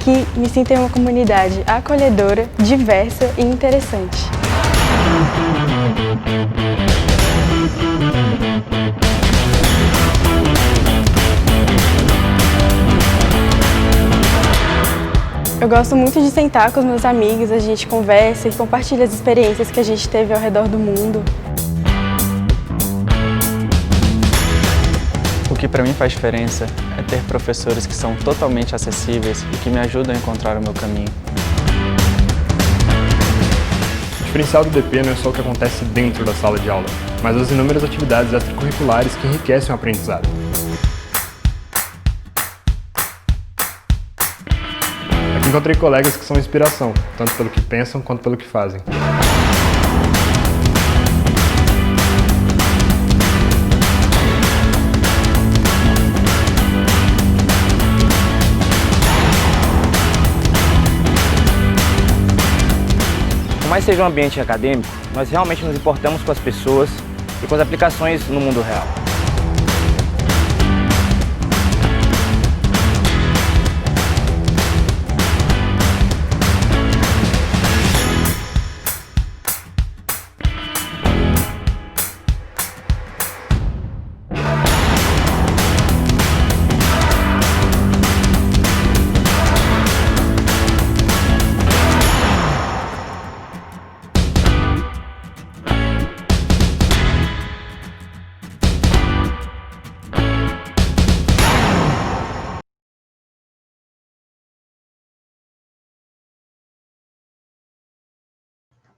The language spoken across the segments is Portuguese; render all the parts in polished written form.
Aqui me sinto em uma comunidade acolhedora, diversa e interessante. Eu gosto muito de sentar com os meus amigos, a gente conversa e compartilha as experiências que a gente teve ao redor do mundo. O que para mim faz diferença é ter professores que são totalmente acessíveis e que me ajudam a encontrar o meu caminho. O diferencial do DP não é só o que acontece dentro da sala de aula, mas as inúmeras atividades extracurriculares que enriquecem o aprendizado. Aqui encontrei colegas que são inspiração, tanto pelo que pensam quanto pelo que fazem. Por mais seja um ambiente acadêmico, nós realmente nos importamos com as pessoas e com as aplicações no mundo real.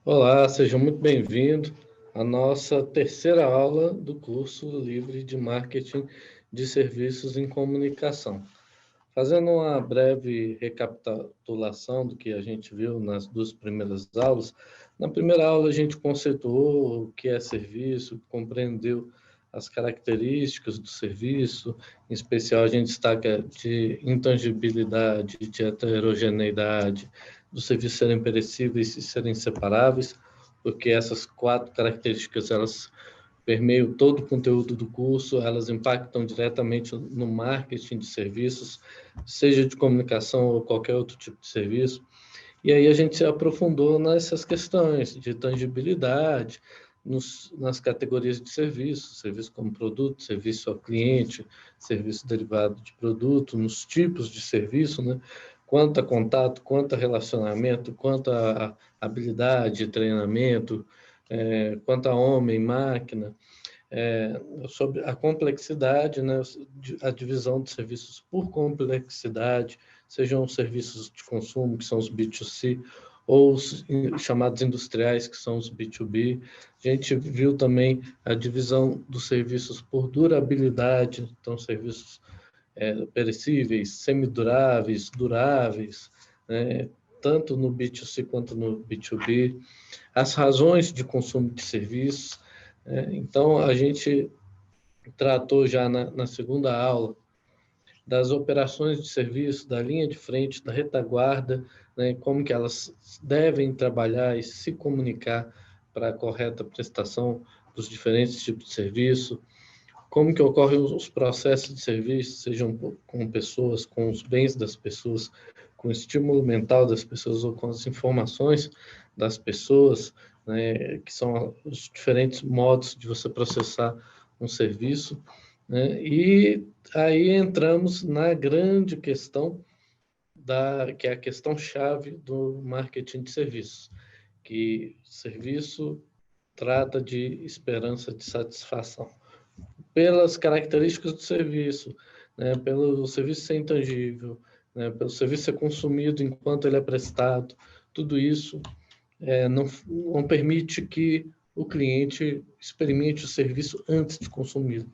Olá, sejam muito bem-vindos à nossa terceira aula do curso livre de Marketing de Serviços em Comunicação. Fazendo uma breve recapitulação do que a gente viu nas duas primeiras aulas, na primeira aula a gente conceituou o que é serviço, compreendeu as características do serviço, em especial a gente destaca de intangibilidade, de heterogeneidade, dos serviços serem perecíveis e serem separáveis, porque essas 4 características elas permeiam todo o conteúdo do curso, elas impactam diretamente no marketing de serviços, seja de comunicação ou qualquer outro tipo de serviço. E aí a gente se aprofundou nessas questões de tangibilidade, nas categorias de serviço, serviço como produto, serviço ao cliente, serviço derivado de produto, nos tipos de serviço, né? Quanto a contato, quanto a relacionamento, quanto a habilidade, treinamento, quanto a homem, máquina, sobre a complexidade, né? A divisão de serviços por complexidade, sejam serviços de consumo, que são os B2C, ou os chamados industriais, que são os B2B. A gente viu também a divisão dos serviços por durabilidade, então serviços perecíveis, semiduráveis, duráveis, né? Tanto no B2C quanto no B2B, as razões de consumo de serviços. Então, a gente tratou já na segunda aula das operações de serviço, da linha de frente, da retaguarda, né? Como que elas devem trabalhar e se comunicar para a correta prestação dos diferentes tipos de serviço, como que ocorrem os processos de serviço, sejam com pessoas, com os bens das pessoas, com o estímulo mental das pessoas ou com as informações das pessoas, né, que são os diferentes modos de você processar um serviço, né? E aí entramos na grande questão que é a questão-chave do marketing de serviços, que serviço trata de esperança de satisfação pelas características do serviço, né, pelo serviço ser intangível, né, pelo serviço ser consumido enquanto ele é prestado, tudo isso não permite que o cliente experimente o serviço antes de consumi-lo,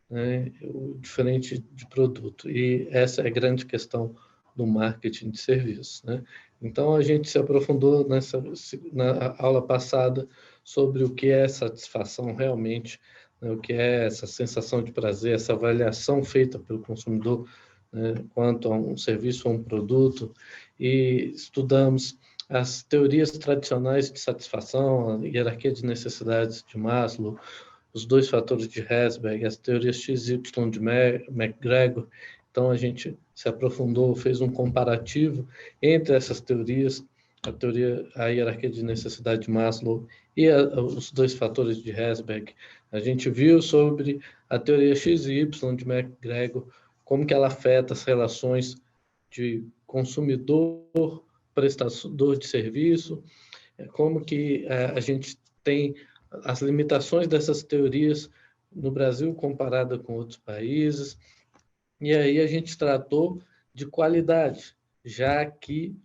né, diferente de produto. E essa é a grande questão do marketing de serviço, né? Então, a gente se aprofundou na aula passada sobre o que é satisfação realmente, né, o que é essa sensação de prazer, essa avaliação feita pelo consumidor, né, quanto a um serviço ou um produto, e estudamos as teorias tradicionais de satisfação, a hierarquia de necessidades de Maslow, os 2 fatores de Herzberg, as teorias XY de McGregor Então, a gente se aprofundou, fez um comparativo entre essas teorias, a hierarquia de necessidade de Maslow e os 2 fatores de Herzberg. A gente viu sobre a teoria X e Y de McGregor, como que ela afeta as relações de consumidor, prestador de serviço, como que a gente tem as limitações dessas teorias no Brasil comparada com outros países. E aí a gente tratou de qualidade, já que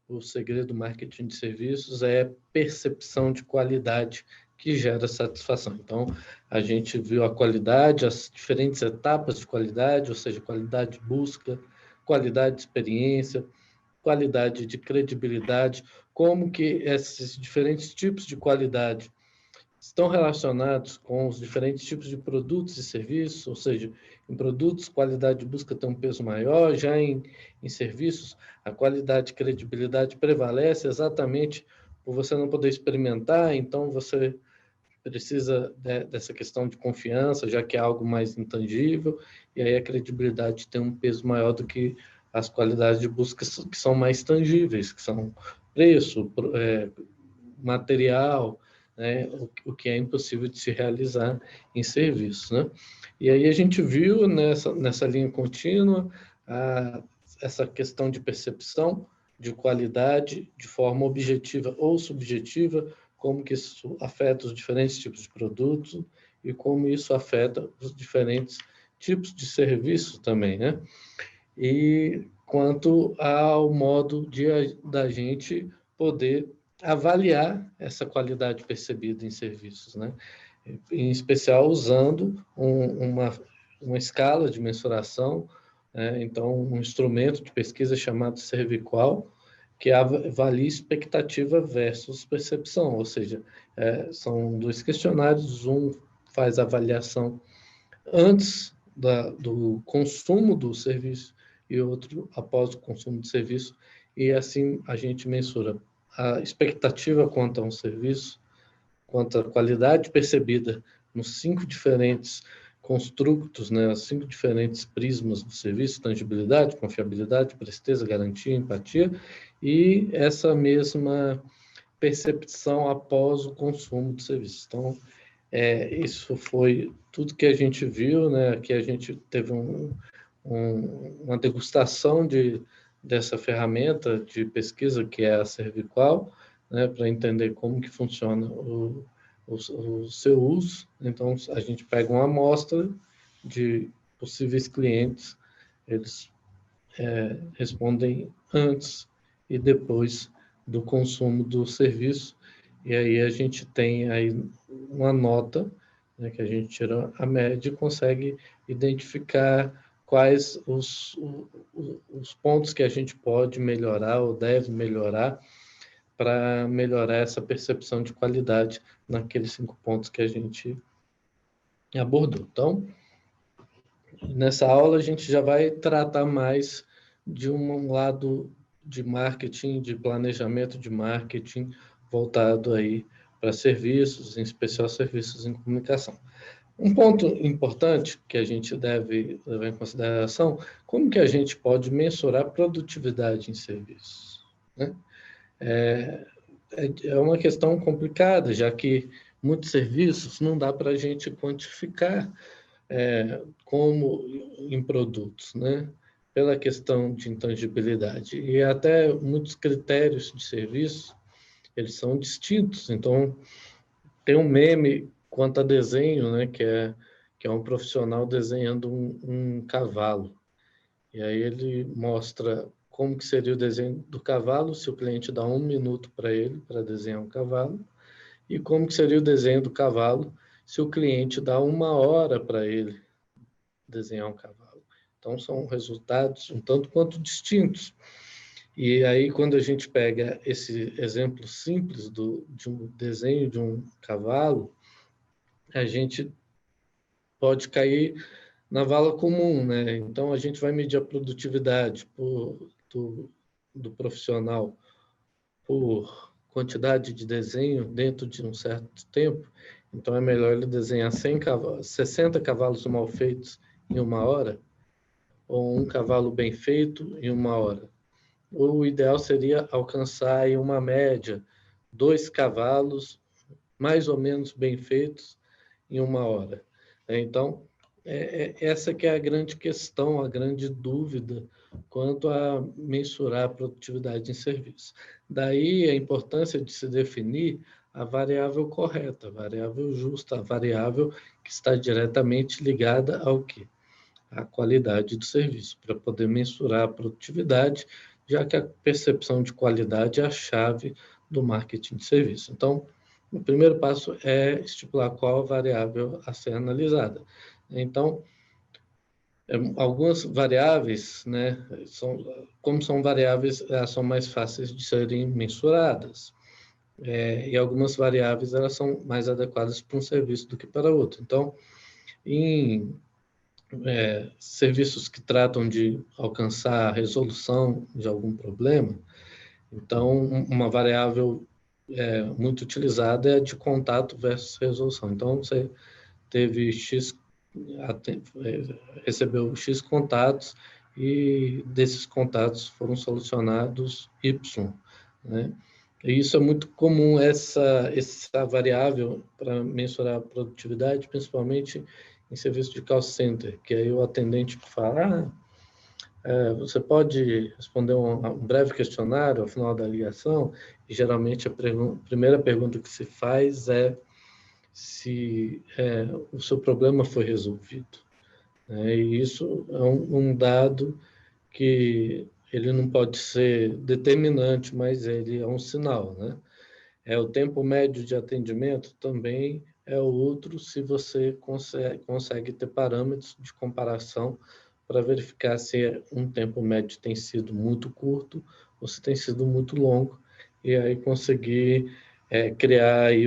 o segredo do marketing de serviços é percepção de qualidade que gera satisfação. Então, a gente viu a qualidade, as diferentes etapas de qualidade, ou seja, qualidade de busca, qualidade de experiência, qualidade de credibilidade, como que esses diferentes tipos de qualidade estão relacionados com os diferentes tipos de produtos e serviços, ou seja, em produtos, qualidade de busca tem um peso maior, já em serviços, a qualidade e credibilidade prevalece exatamente por você não poder experimentar, então você precisa dessa questão de confiança, já que é algo mais intangível, e aí a credibilidade tem um peso maior do que as qualidades de busca que são mais tangíveis, que são preço, material, né, o que é impossível de se realizar em serviço, né? E aí a gente viu nessa linha contínua essa questão de percepção de qualidade de forma objetiva ou subjetiva, como que isso afeta os diferentes tipos de produtos e como isso afeta os diferentes tipos de serviços também, né? E quanto ao modo da gente poder avaliar essa qualidade percebida em serviços, né? Em especial usando uma escala de mensuração, né? Então, um instrumento de pesquisa chamado Serviqual, que avalia expectativa versus percepção, ou seja, são 2 questionários, um faz a avaliação antes do consumo do serviço e outro após o consumo do serviço, e assim a gente mensura a expectativa quanto a um serviço, quanto à qualidade percebida nos 5 diferentes construtos, né, as 5 diferentes prismas do serviço: tangibilidade, confiabilidade, presteza, garantia, empatia, e essa mesma percepção após o consumo do serviço. Então, isso foi tudo que a gente viu, né? Aqui a gente teve uma degustação dessa ferramenta de pesquisa que é a Serviqual, né, para entender como que funciona o seu uso. Então, a gente pega uma amostra de possíveis clientes, eles respondem antes e depois do consumo do serviço, e aí a gente tem aí uma nota, né, que a gente tira a média e consegue identificar quais os pontos que a gente pode melhorar ou deve melhorar para melhorar essa percepção de qualidade naqueles 5 pontos que a gente abordou. Então, nessa aula a gente já vai tratar mais de um lado de marketing, de planejamento de marketing voltado aí para serviços, em especial serviços em comunicação. Um ponto importante que a gente deve levar em consideração, como que a gente pode mensurar produtividade em serviços, né? É uma questão complicada, já que muitos serviços não dá para a gente quantificar como em produtos, né? Pela questão de intangibilidade. E até muitos critérios de serviço, eles são distintos. Então, tem um meme quanto a desenho, né? Que é um profissional desenhando um cavalo. E aí ele mostra como que seria o desenho do cavalo se o cliente dá 1 minuto para ele para desenhar um cavalo, e como que seria o desenho do cavalo se o cliente dá 1 hora para ele desenhar um cavalo. Então, são resultados um tanto quanto distintos. E aí, quando a gente pega esse exemplo simples de um desenho de um cavalo, a gente pode cair na vala comum, né? Então, a gente vai medir a produtividade do profissional por quantidade de desenho dentro de um certo tempo. Então, é melhor ele desenhar 60 cavalos mal feitos em 1 hora, ou um cavalo bem feito em 1 hora. O ideal seria alcançar aí uma média, 2 cavalos mais ou menos bem feitos em 1 hora. Então, essa que é a grande questão, a grande dúvida quanto a mensurar a produtividade em serviço. Daí a importância de se definir a variável correta, a variável justa, a variável que está diretamente ligada ao quê? A qualidade do serviço, para poder mensurar a produtividade, já que a percepção de qualidade é a chave do marketing de serviço. Então, o primeiro passo é estipular qual a variável a ser analisada. Então, algumas variáveis, né, como são variáveis, elas são mais fáceis de serem mensuradas. E algumas variáveis elas são mais adequadas para um serviço do que para outro. Então, em serviços que tratam de alcançar a resolução de algum problema, então uma variável muito utilizada é a de contato versus resolução. Então, você teve recebeu X contatos e desses contatos foram solucionados Y, né? E isso é muito comum, essa variável para mensurar a produtividade, principalmente em serviço de call center, que aí o atendente fala, você pode responder um breve questionário ao final da ligação, e geralmente a primeira pergunta que se faz é se o seu problema foi resolvido. E isso é um dado que ele não pode ser determinante, mas ele é um sinal, né? O tempo médio de atendimento também é outro, se você consegue ter parâmetros de comparação para verificar se um tempo médio tem sido muito curto ou se tem sido muito longo, e aí conseguir criar aí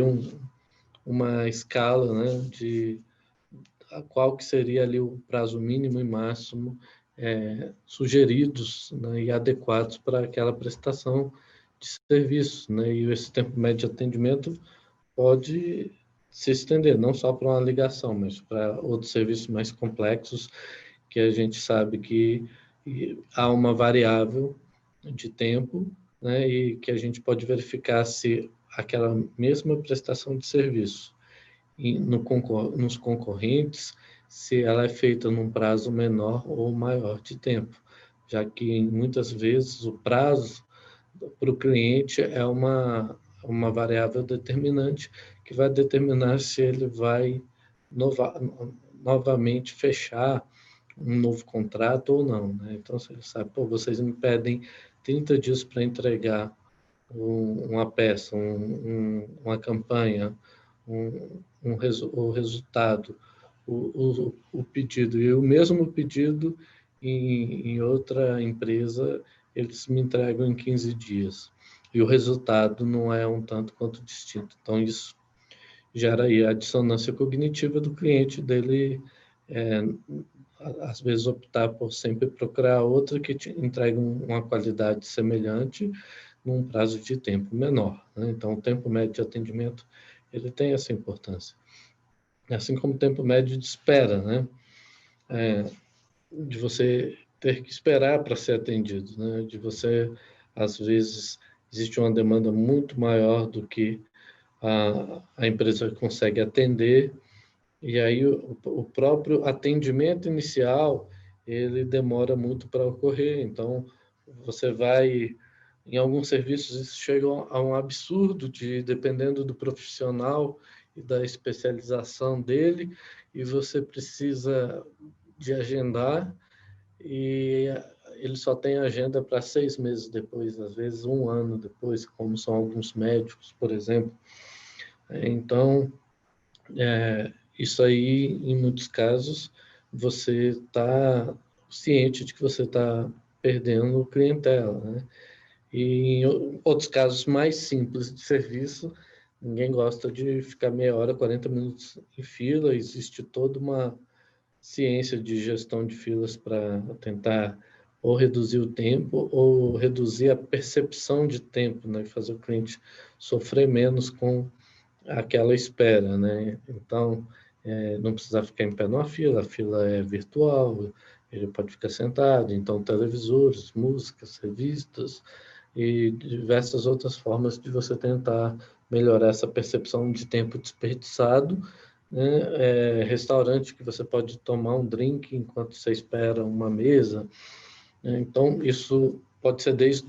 uma escala, né, de qual que seria ali o prazo mínimo e máximo sugeridos, né, e adequados para aquela prestação de serviço, né? E esse tempo médio de atendimento pode se estender não só para uma ligação, mas para outros serviços mais complexos, que a gente sabe que há uma variável de tempo, né, e que a gente pode verificar se aquela mesma prestação de serviço nos concorrentes, se ela é feita num prazo menor ou maior de tempo, já que muitas vezes o prazo para o cliente é uma variável determinante que vai determinar se ele vai novamente fechar um novo contrato ou não, né? Então, você sabe, vocês me pedem 30 dias para entregar uma peça, uma campanha, o resultado, o pedido. E o mesmo pedido em outra empresa, eles me entregam em 15 dias. E o resultado não é um tanto quanto distinto. Então, isso gera aí a dissonância cognitiva do cliente, dele, às vezes, optar por sempre procurar outra que te entregue uma qualidade semelhante num prazo de tempo menor, né? Então, o tempo médio de atendimento, ele tem essa importância. Assim como o tempo médio de espera, né? De você ter que esperar para ser atendido, né? De você, às vezes, existe uma demanda muito maior do que a empresa consegue atender, e aí o próprio atendimento inicial, ele demora muito para ocorrer. Então, você vai... Em alguns serviços, isso chega a um absurdo, dependendo do profissional e da especialização dele, e você precisa de agendar, e ele só tem agenda para 6 meses depois, às vezes 1 ano depois, como são alguns médicos, por exemplo. Então, isso aí, em muitos casos, você está ciente de que você está perdendo clientela, né? E em outros casos mais simples de serviço, ninguém gosta de ficar meia hora, 40 minutos em fila. Existe toda uma ciência de gestão de filas para tentar ou reduzir o tempo ou reduzir a percepção de tempo, né? Fazer o cliente sofrer menos com aquela espera, né? Então, não precisa ficar em pé numa fila, a fila é virtual, ele pode ficar sentado. Então, televisores, músicas, revistas e diversas outras formas de você tentar melhorar essa percepção de tempo desperdiçado, né? Restaurante que você pode tomar um drink enquanto você espera uma mesa, né? Então, isso pode ser desde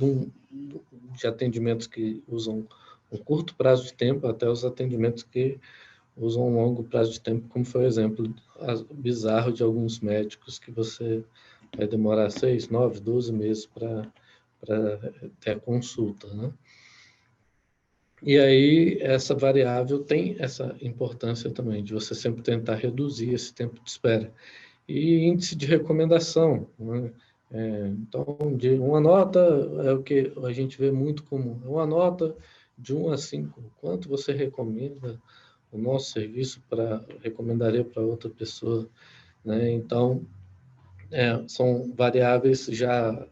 de atendimentos que usam um curto prazo de tempo até os atendimentos que usam um longo prazo de tempo, como foi o exemplo bizarro de alguns médicos que você vai demorar 6, 9, 12 meses para ter a consulta, né? E aí, essa variável tem essa importância também, de você sempre tentar reduzir esse tempo de espera. E índice de recomendação, né? Então, de uma nota é o que a gente vê muito comum. Uma nota de 1 a 5. Quanto você recomenda o nosso serviço recomendaria para outra pessoa, né? Então, são variáveis já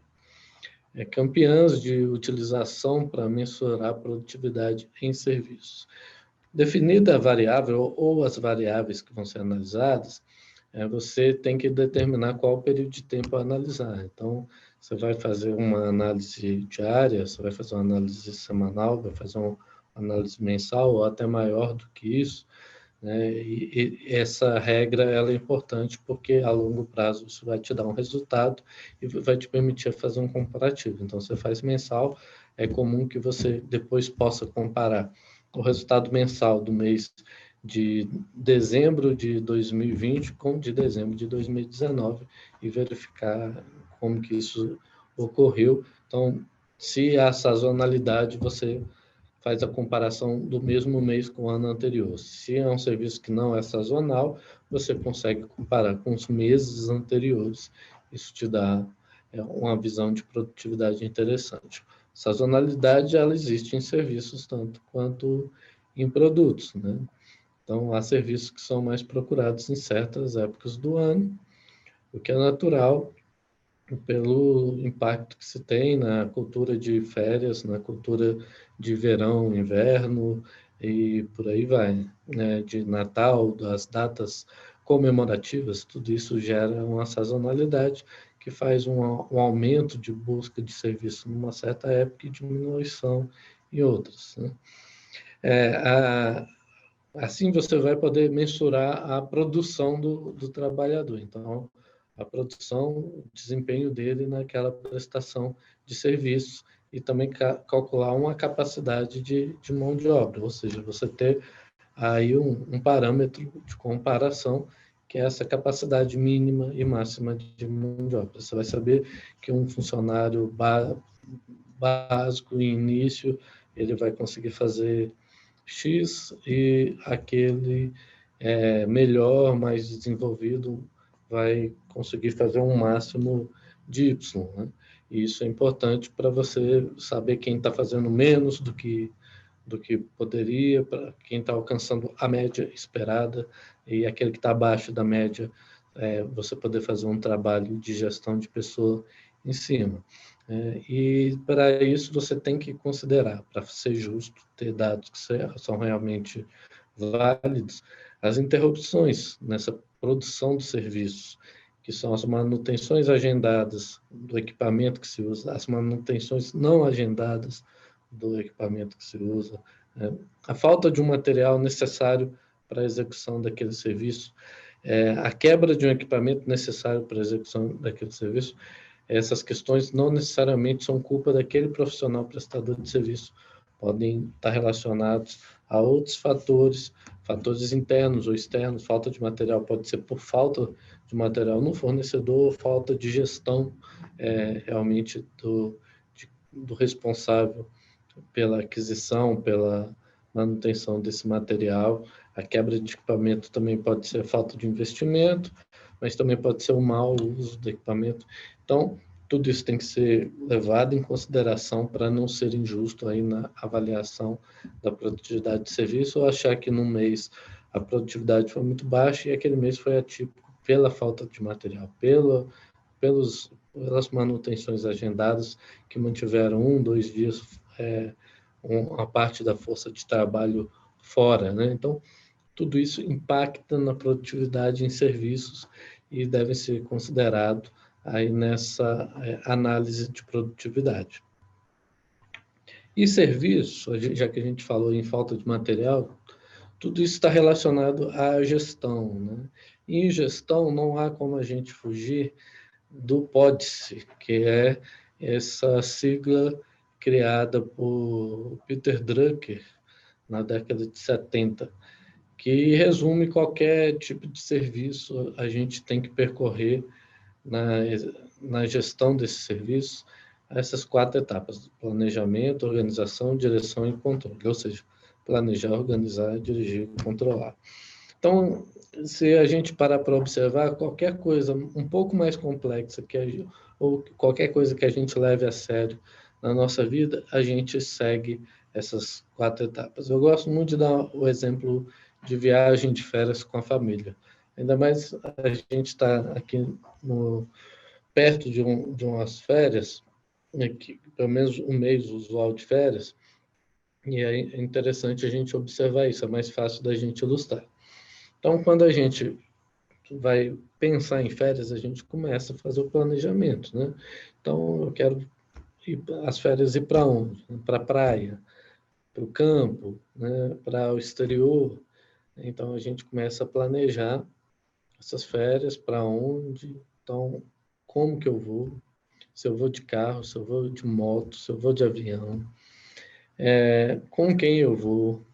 campeãs de utilização para mensurar a produtividade em serviços. Definida a variável ou as variáveis que vão ser analisadas, você tem que determinar qual o período de tempo a analisar. Então, você vai fazer uma análise diária, você vai fazer uma análise semanal, vai fazer uma análise mensal ou até maior do que isso, né? E essa regra ela é importante porque a longo prazo isso vai te dar um resultado e vai te permitir fazer um comparativo. Então, você faz mensal, é comum que você depois possa comparar o resultado mensal do mês de dezembro de 2020 com de dezembro de 2019 e verificar como que isso ocorreu. Então, se há sazonalidade, você faz a comparação do mesmo mês com o ano anterior. Se é um serviço que não é sazonal, você consegue comparar com os meses anteriores. Isso te dá uma visão de produtividade interessante. Sazonalidade, ela existe em serviços tanto quanto em produtos, né? Então, há serviços que são mais procurados em certas épocas do ano, o que é natural pelo impacto que se tem na cultura de férias, na cultura de verão, inverno e por aí vai, né? De Natal, das datas comemorativas, tudo isso gera uma sazonalidade que faz um aumento de busca de serviço numa certa época e diminuição em outras, né? Assim você vai poder mensurar a produção do trabalhador. Então, a produção, o desempenho dele naquela prestação de serviço e também calcular uma capacidade de mão de obra, ou seja, você ter aí um parâmetro de comparação que é essa capacidade mínima e máxima de mão de obra. Você vai saber que um funcionário básico, em início, ele vai conseguir fazer X e aquele melhor, mais desenvolvido, vai conseguir fazer um máximo de Y, né? E isso é importante para você saber quem está fazendo menos do que poderia, para quem está alcançando a média esperada e aquele que está abaixo da média, você poder fazer um trabalho de gestão de pessoa em cima. E para isso você tem que considerar, para ser justo, ter dados que são realmente válidos, as interrupções nessa produção de serviços, que são as manutenções agendadas do equipamento que se usa, as manutenções não agendadas do equipamento que se usa, a falta de um material necessário para a execução daquele serviço, a quebra de um equipamento necessário para a execução daquele serviço. Essas questões não necessariamente são culpa daquele profissional prestador de serviço, podem estar relacionados a outros fatores internos ou externos. Falta de material pode ser por falta de material no fornecedor, falta de gestão realmente do responsável pela aquisição, pela manutenção desse material. A quebra de equipamento também pode ser falta de investimento, mas também pode ser um mau uso do equipamento. Então, tudo isso tem que ser levado em consideração para não ser injusto aí na avaliação da produtividade de serviço ou achar que num mês a produtividade foi muito baixa e aquele mês foi atípico pela falta de material, pelas manutenções agendadas que mantiveram 1, 2 dias uma parte da força de trabalho fora, né? Então, tudo isso impacta na produtividade em serviços e deve ser considerado aí nessa análise de produtividade. E serviço, já que a gente falou em falta de material, tudo isso está relacionado à gestão, né? E em gestão não há como a gente fugir do PODCE, que é essa sigla criada por Peter Drucker na década de 70, que resume qualquer tipo de serviço a gente tem que percorrer na gestão desse serviço, essas 4 etapas: planejamento, organização, direção e controle, ou seja, planejar, organizar, dirigir e controlar. Então, se a gente parar para observar, qualquer coisa um pouco mais complexa, ou qualquer coisa que a gente leve a sério na nossa vida, a gente segue essas 4 etapas. Eu gosto muito de dar o exemplo de viagem de férias com a família. Ainda mais a gente está aqui perto de umas férias, pelo menos um mês usual de férias, e é interessante a gente observar isso, é mais fácil da gente ilustrar. Então, quando a gente vai pensar em férias, a gente começa a fazer o planejamento, né? Então, eu quero as férias ir para onde? Para a praia, para o campo, né? Para o exterior. Então, a gente começa a planejar essas férias, para onde, então, como que eu vou, se eu vou de carro, se eu vou de moto, se eu vou de avião, com quem eu vou,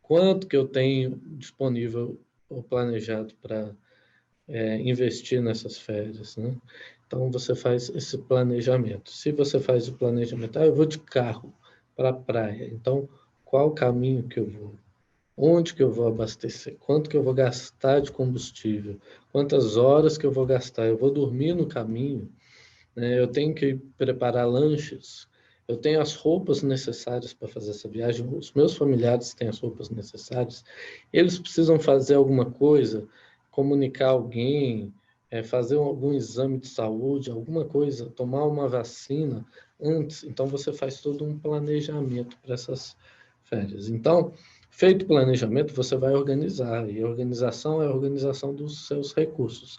quanto que eu tenho disponível ou planejado para investir nessas férias, né? Então, você faz esse planejamento. Se você faz o planejamento, eu vou de carro para a praia, então, qual o caminho que eu vou? Onde que eu vou abastecer? Quanto que eu vou gastar de combustível? Quantas horas que eu vou gastar? Eu vou dormir no caminho, né? Eu tenho que preparar lanches, eu tenho as roupas necessárias para fazer essa viagem, os meus familiares têm as roupas necessárias, eles precisam fazer alguma coisa, comunicar alguém, fazer algum exame de saúde, alguma coisa, tomar uma vacina antes. Então, você faz todo um planejamento para essas férias. Então, feito o planejamento, você vai organizar, e a organização é a organização dos seus recursos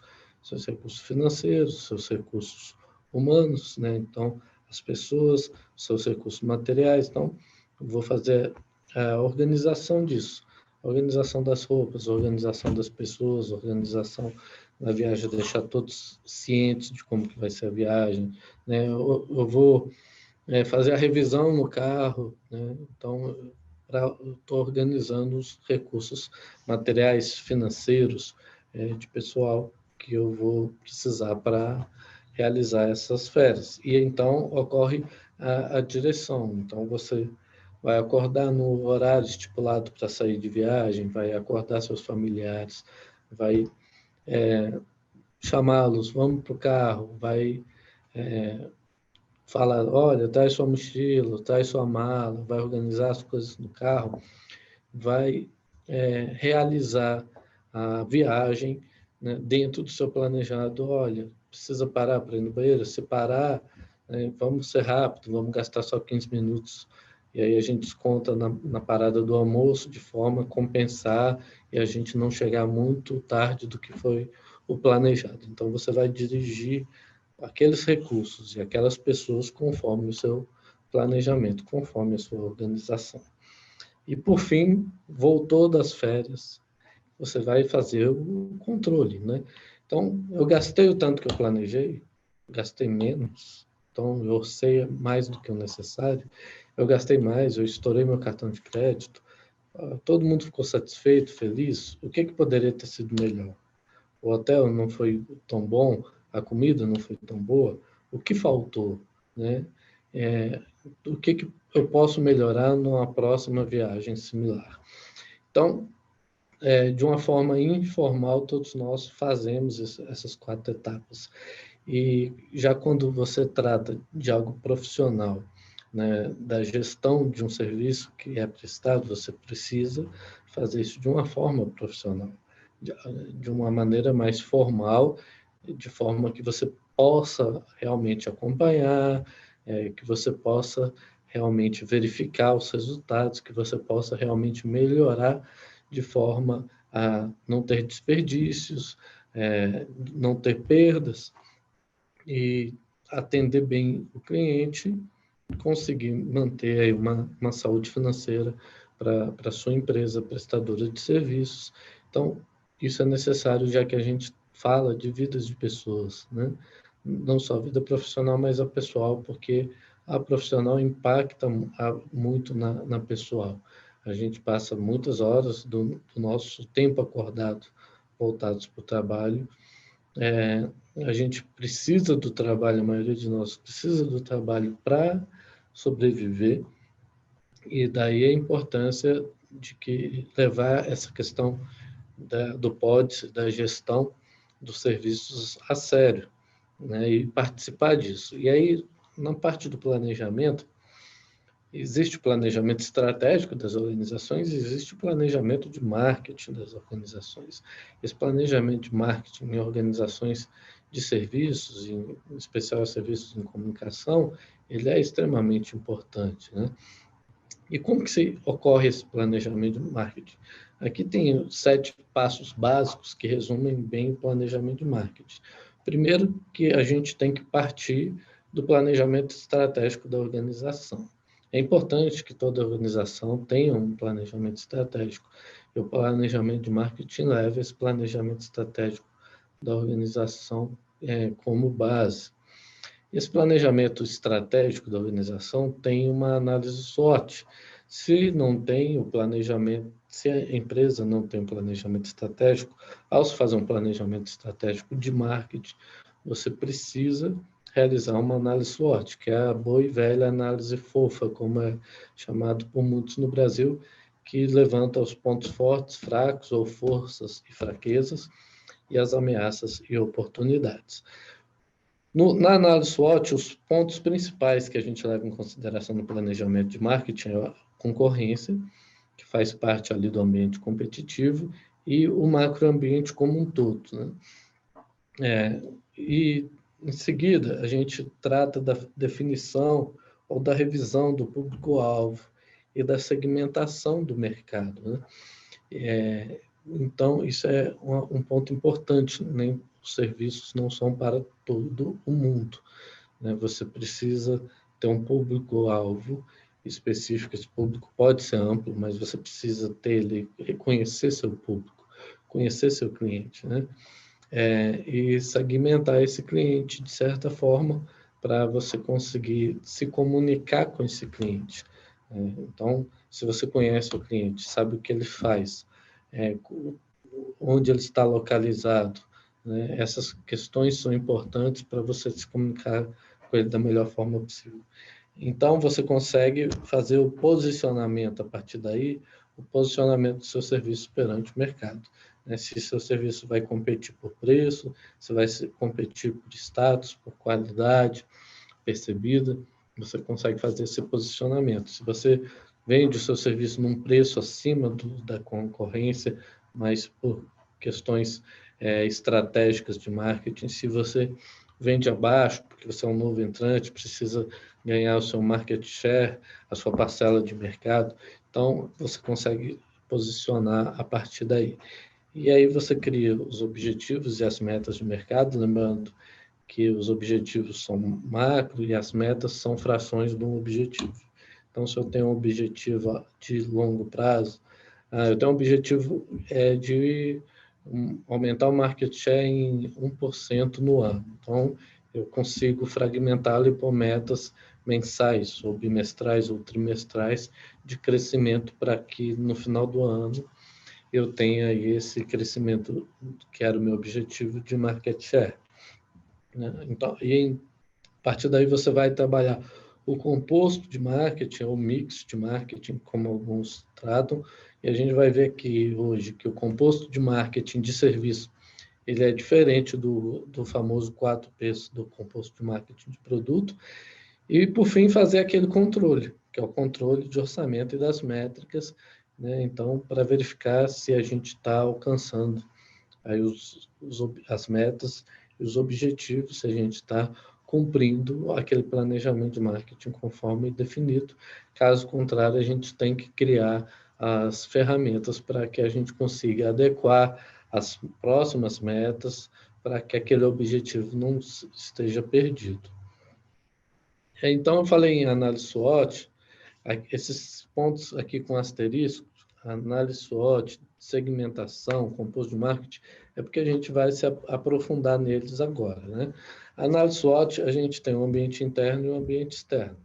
financeiros, seus recursos humanos, né? Então, as pessoas, seus recursos materiais. Então, eu vou fazer a organização disso, a organização das roupas, a organização das pessoas, a organização da viagem, deixar todos cientes de como que vai ser a viagem, né? Eu vou fazer a revisão no carro, né? Então, estou organizando os recursos materiais, financeiros, de pessoal que eu vou precisar para realizar essas férias. E então ocorre a direção. Então, você vai acordar no horário estipulado para sair de viagem, vai acordar seus familiares, vai chamá-los, vamos para o carro, vai falar, olha, traz sua mochila, traz sua mala, vai organizar as coisas no carro, vai realizar a viagem, né, dentro do seu planejado. Olha, precisa parar para ir no banheiro? Se parar, vamos ser rápido, vamos gastar só 15 minutos. E aí a gente desconta na parada do almoço, de forma a compensar e a gente não chegar muito tarde do que foi o planejado. Então, você vai dirigir aqueles recursos e aquelas pessoas conforme o seu planejamento, conforme a sua organização. E, por fim, voltou das férias, você vai fazer o controle, né? Então, eu gastei o tanto que eu planejei, gastei menos, então eu orcei mais do que o necessário, eu gastei mais, eu estourei meu cartão de crédito, todo mundo ficou satisfeito, feliz. O que poderia ter sido melhor? O hotel não foi tão bom, a comida não foi tão boa, o que faltou, né? O que eu posso melhorar numa próxima viagem similar? Então, de uma forma informal, todos nós fazemos essas 4 etapas. E já quando você trata de algo profissional, né, da gestão de um serviço que é prestado, você precisa fazer isso de uma forma profissional, de uma maneira mais formal, de forma que você possa realmente acompanhar, que você possa realmente verificar os resultados, que você possa realmente melhorar de forma a não ter desperdícios, não ter perdas. e atender bem o cliente, conseguir manter aí uma saúde financeira para a sua empresa prestadora de serviços. Então, isso é necessário, já que a gente fala de vidas de pessoas, né? Não só a vida profissional, mas a pessoal, porque a profissional impacta muito na pessoal. A gente passa muitas horas do nosso tempo acordado voltados para o trabalho. A gente precisa do trabalho, a maioria de nós precisa do trabalho para sobreviver, e daí a importância de que levar essa questão do PODS, da gestão dos serviços a sério, né, e participar disso. E aí, na parte do planejamento, existe o planejamento estratégico das organizações, existe o planejamento de marketing das organizações. Esse planejamento de marketing em organizações de serviços, em especial serviços em comunicação, ele é extremamente importante, né? E como que ocorre esse planejamento de marketing? Aqui tem 7 passos básicos que resumem bem o planejamento de marketing. Primeiro, que a gente tem que partir do planejamento estratégico da organização. É importante que toda organização tenha um planejamento estratégico. E o planejamento de marketing leva esse planejamento estratégico da organização como base. Esse planejamento estratégico da organização tem uma análise SWOT. Se não tem o planejamento, se a empresa não tem um planejamento estratégico, ao se fazer um planejamento estratégico de marketing, você precisa realizar uma análise SWOT, que é a boa e velha análise fofa, como é chamado por muitos no Brasil, que levanta os pontos fortes, fracos, ou forças e fraquezas, e as ameaças e oportunidades. Na análise SWOT, os pontos principais que a gente leva em consideração no planejamento de marketing é a concorrência, que faz parte ali do ambiente competitivo, e o macroambiente como um todo, né? E, em seguida, a gente trata da definição ou da revisão do público-alvo e da segmentação do mercado, né? Então, isso é um ponto importante, né? Os serviços não são para todo o mundo, né? Você precisa ter um público-alvo específico. Esse público pode ser amplo, mas você precisa reconhecer seu público, conhecer seu cliente, né? E segmentar esse cliente de certa forma para você conseguir se comunicar com esse cliente. Então, se você conhece o cliente, sabe o que ele faz, onde ele está localizado, né? Essas questões são importantes para você se comunicar com ele da melhor forma possível. Então, você consegue fazer o posicionamento a partir daí, o posicionamento do seu serviço perante o mercado, né? Se seu serviço vai competir por preço, se vai competir por status, por qualidade percebida, você consegue fazer esse posicionamento. Se você vende o seu serviço num preço acima da concorrência, mas por questões estratégicas de marketing, se você vende abaixo, porque você é um novo entrante, precisa ganhar o seu market share, a sua parcela de mercado, então você consegue posicionar a partir daí. E aí você cria os objetivos e as metas de mercado, lembrando que os objetivos são macro e as metas são frações de um objetivo. Então, se eu tenho um objetivo de longo prazo, eu tenho um objetivo de aumentar o market share em 1% no ano. Então, eu consigo fragmentá-lo por metas mensais, ou bimestrais, ou trimestrais de crescimento, para que no final do ano eu tenha esse crescimento, que era o meu objetivo de market share. Então, e a partir daí você vai trabalhar o composto de marketing, ou mix de marketing, como alguns tratam, e a gente vai ver aqui hoje que o composto de marketing de serviço, ele é diferente do famoso 4Ps, do composto de marketing de produto, e por fim fazer aquele controle, que é o controle de orçamento e das métricas, né? Então, para verificar se a gente está alcançando aí as metas e os objetivos, se a gente está cumprindo aquele planejamento de marketing conforme definido. Caso contrário, a gente tem que criar as ferramentas para que a gente consiga adequar as próximas metas para que aquele objetivo não esteja perdido. Então, eu falei em análise SWOT, esses pontos aqui com asterisco, análise SWOT, segmentação, composto de marketing, é porque a gente vai se aprofundar neles agora, né? A análise SWOT, a gente tem um ambiente interno e um ambiente externo.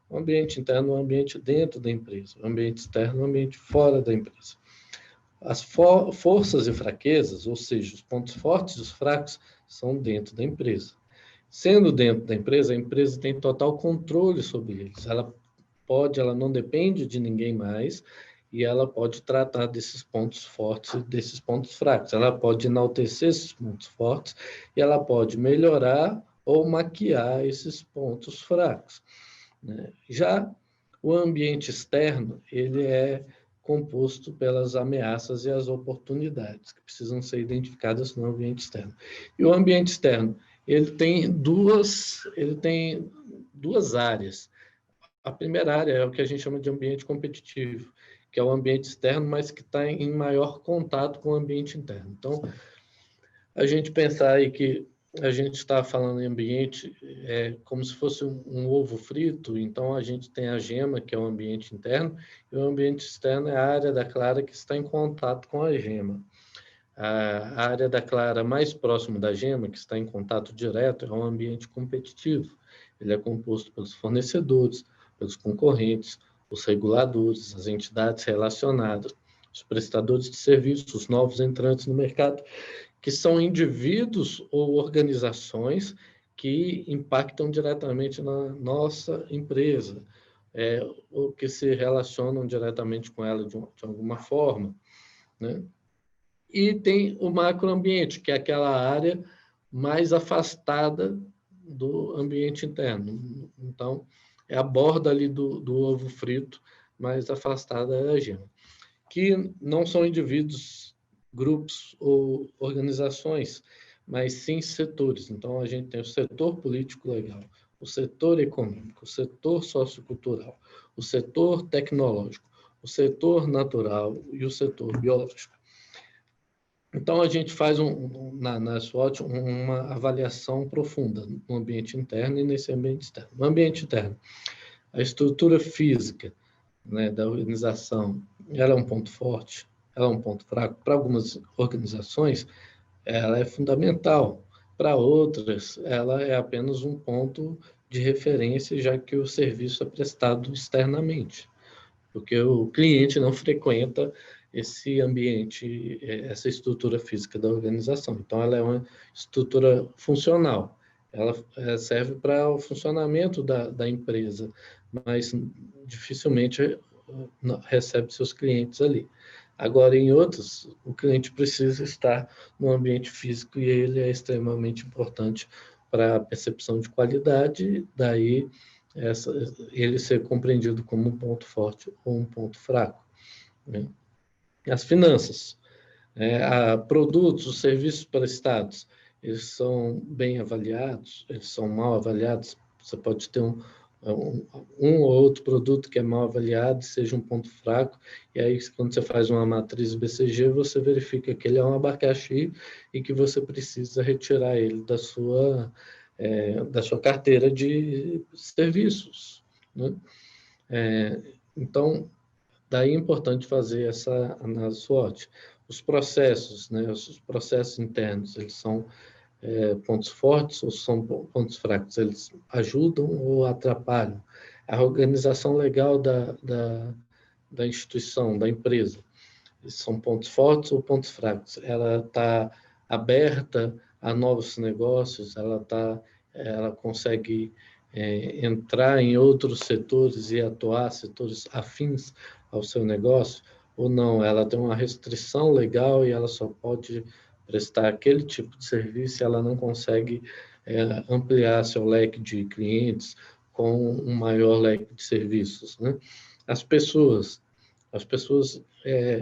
O ambiente interno é um ambiente dentro da empresa, o ambiente externo é um ambiente fora da empresa. As forças e fraquezas, ou seja, os pontos fortes e os fracos, são dentro da empresa. Sendo dentro da empresa, a empresa tem total controle sobre eles. Ela não depende de ninguém mais e ela pode tratar desses pontos fortes e desses pontos fracos. Ela pode enaltecer esses pontos fortes e ela pode melhorar ou maquiar esses pontos fracos, né? Já o ambiente externo, ele é composto pelas ameaças e as oportunidades que precisam ser identificadas no ambiente externo. E o ambiente externo, ele tem duas áreas. A primeira área é o que a gente chama de ambiente competitivo, que é o ambiente externo, mas que está em maior contato com o ambiente interno. Então, a gente pensar aí que a gente está falando em ambiente como se fosse um ovo frito, então a gente tem a gema, que é o ambiente interno, e o ambiente externo é a área da clara que está em contato com a gema. A área da clara mais próximo da gema, que está em contato direto, é um ambiente competitivo. Ele é composto pelos fornecedores, pelos concorrentes, os reguladores, as entidades relacionadas, os prestadores de serviços, os novos entrantes no mercado, que são indivíduos ou organizações que impactam diretamente na nossa empresa, ou que se relacionam diretamente com ela de alguma forma, né? E tem o macroambiente, que é aquela área mais afastada do ambiente interno. Então, é a borda ali do ovo frito, mais afastada da gema, que não são indivíduos, grupos ou organizações, mas sim setores. Então, a gente tem o setor político legal, o setor econômico, o setor sociocultural, o setor tecnológico, o setor natural e o setor biológico. Então, a gente faz na SWOT uma avaliação profunda no ambiente interno e nesse ambiente externo. No ambiente interno, a estrutura física, né, da organização, ela é um ponto forte, ela é um ponto fraco. Para algumas organizações, ela é fundamental. Para outras, ela é apenas um ponto de referência, já que o serviço é prestado externamente, porque o cliente não frequenta esse ambiente, essa estrutura física da organização. Então, ela é uma estrutura funcional. Ela serve para o funcionamento da empresa, mas dificilmente recebe seus clientes ali. Agora, em outros, o cliente precisa estar no ambiente físico e ele é extremamente importante para a percepção de qualidade, daí ele ser compreendido como um ponto forte ou um ponto fraco, né? As finanças, produtos, os serviços prestados, eles são bem avaliados, eles são mal avaliados. Você pode ter um ou outro produto que é mal avaliado, seja um ponto fraco, e aí quando você faz uma matriz BCG, você verifica que ele é um abacaxi e que você precisa retirar ele da sua carteira de serviços, né? Então, daí é importante fazer essa análise SWOT. Os processos, né, os processos internos, eles são pontos fortes ou são pontos fracos? Eles ajudam ou atrapalham? A organização legal da instituição, da empresa, são pontos fortes ou pontos fracos? Ela está aberta a novos negócios? Ela consegue entrar em outros setores e atuar setores afins ao seu negócio? Ou não? Ela tem uma restrição legal e ela só pode prestar aquele tipo de serviço e ela não consegue ampliar seu leque de clientes com um maior leque de serviços, né? As pessoas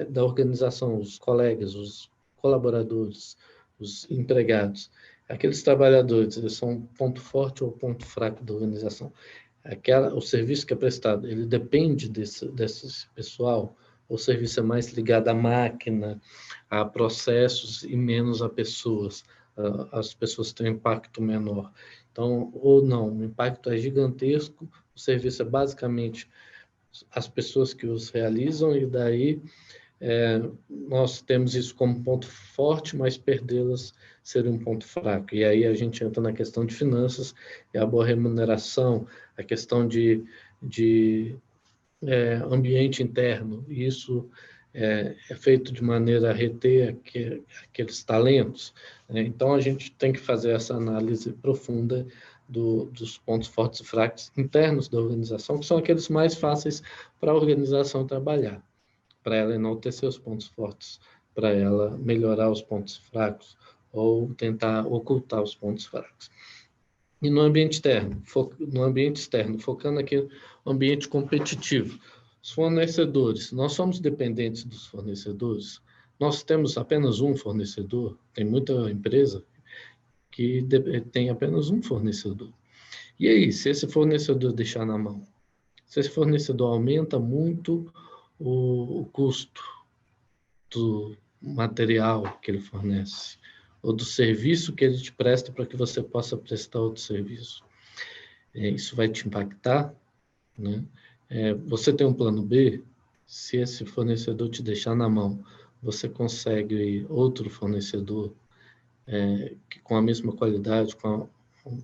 da organização, os colegas, os colaboradores, os empregados, aqueles trabalhadores, eles são ponto forte ou ponto fraco da organização. O serviço que é prestado, ele depende desse pessoal. O serviço é mais ligado à máquina, a processos e menos a pessoas. as pessoas têm um impacto menor. Então, ou não, o impacto é gigantesco, o serviço é basicamente as pessoas que os realizam, e daí nós temos isso como ponto forte, mas perdê-las seria um ponto fraco. E aí a gente entra na questão de finanças, e a boa remuneração, a questão de ambiente interno. Isso é feito de maneira a reter aqueles talentos, né? Então, a gente tem que fazer essa análise profunda dos pontos fortes e fracos internos da organização, que são aqueles mais fáceis para a organização trabalhar, para ela enaltecer os pontos fortes, para ela melhorar os pontos fracos ou tentar ocultar os pontos fracos. E no ambiente externo, focando aqui no ambiente competitivo, os fornecedores, nós somos dependentes dos fornecedores, nós temos apenas um fornecedor, tem muita empresa que tem apenas um fornecedor. E aí, se esse fornecedor deixar na mão, se esse fornecedor aumenta muito o custo do material que ele fornece, ou do serviço que ele te presta para que você possa prestar outro serviço, isso vai te impactar, né? Você tem um plano B, se esse fornecedor te deixar na mão, você consegue outro fornecedor com a mesma qualidade, com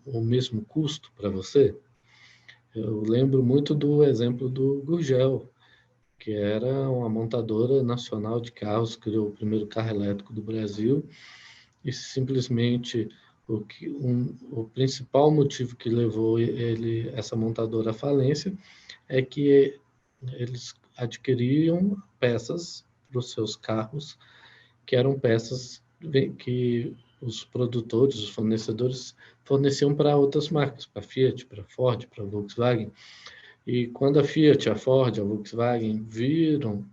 o mesmo custo para você? Eu lembro muito do exemplo do Gurgel, que era uma montadora nacional de carros, criou o primeiro carro elétrico do Brasil, e simplesmente o principal motivo que levou essa montadora à falência é que eles adquiriam peças para os seus carros, que eram peças que os produtores, os fornecedores, forneciam para outras marcas, para a Fiat, para a Ford, para a Volkswagen. E quando a Fiat, a Ford, a Volkswagen viram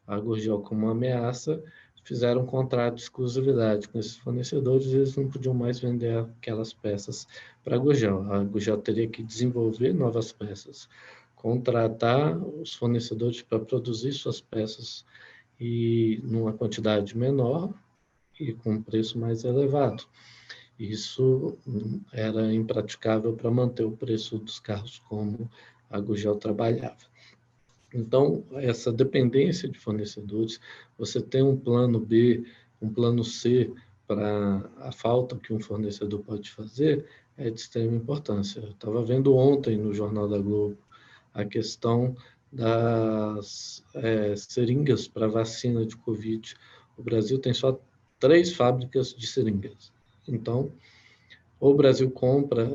a Gurgel como uma ameaça, fizeram um contrato de exclusividade com esses fornecedores, e eles não podiam mais vender aquelas peças para a Gurgel. A Gurgel teria que desenvolver novas peças, contratar os fornecedores para produzir suas peças e numa quantidade menor e com um preço mais elevado. Isso era impraticável para manter o preço dos carros como a Gurgel trabalhava. Então, essa dependência de fornecedores, você tem um plano B, um plano C para a falta que um fornecedor pode fazer, é de extrema importância. Eu estava vendo ontem no Jornal da Globo a questão das seringas para vacina de Covid. O Brasil tem só 3 fábricas de seringas. Então, ou o Brasil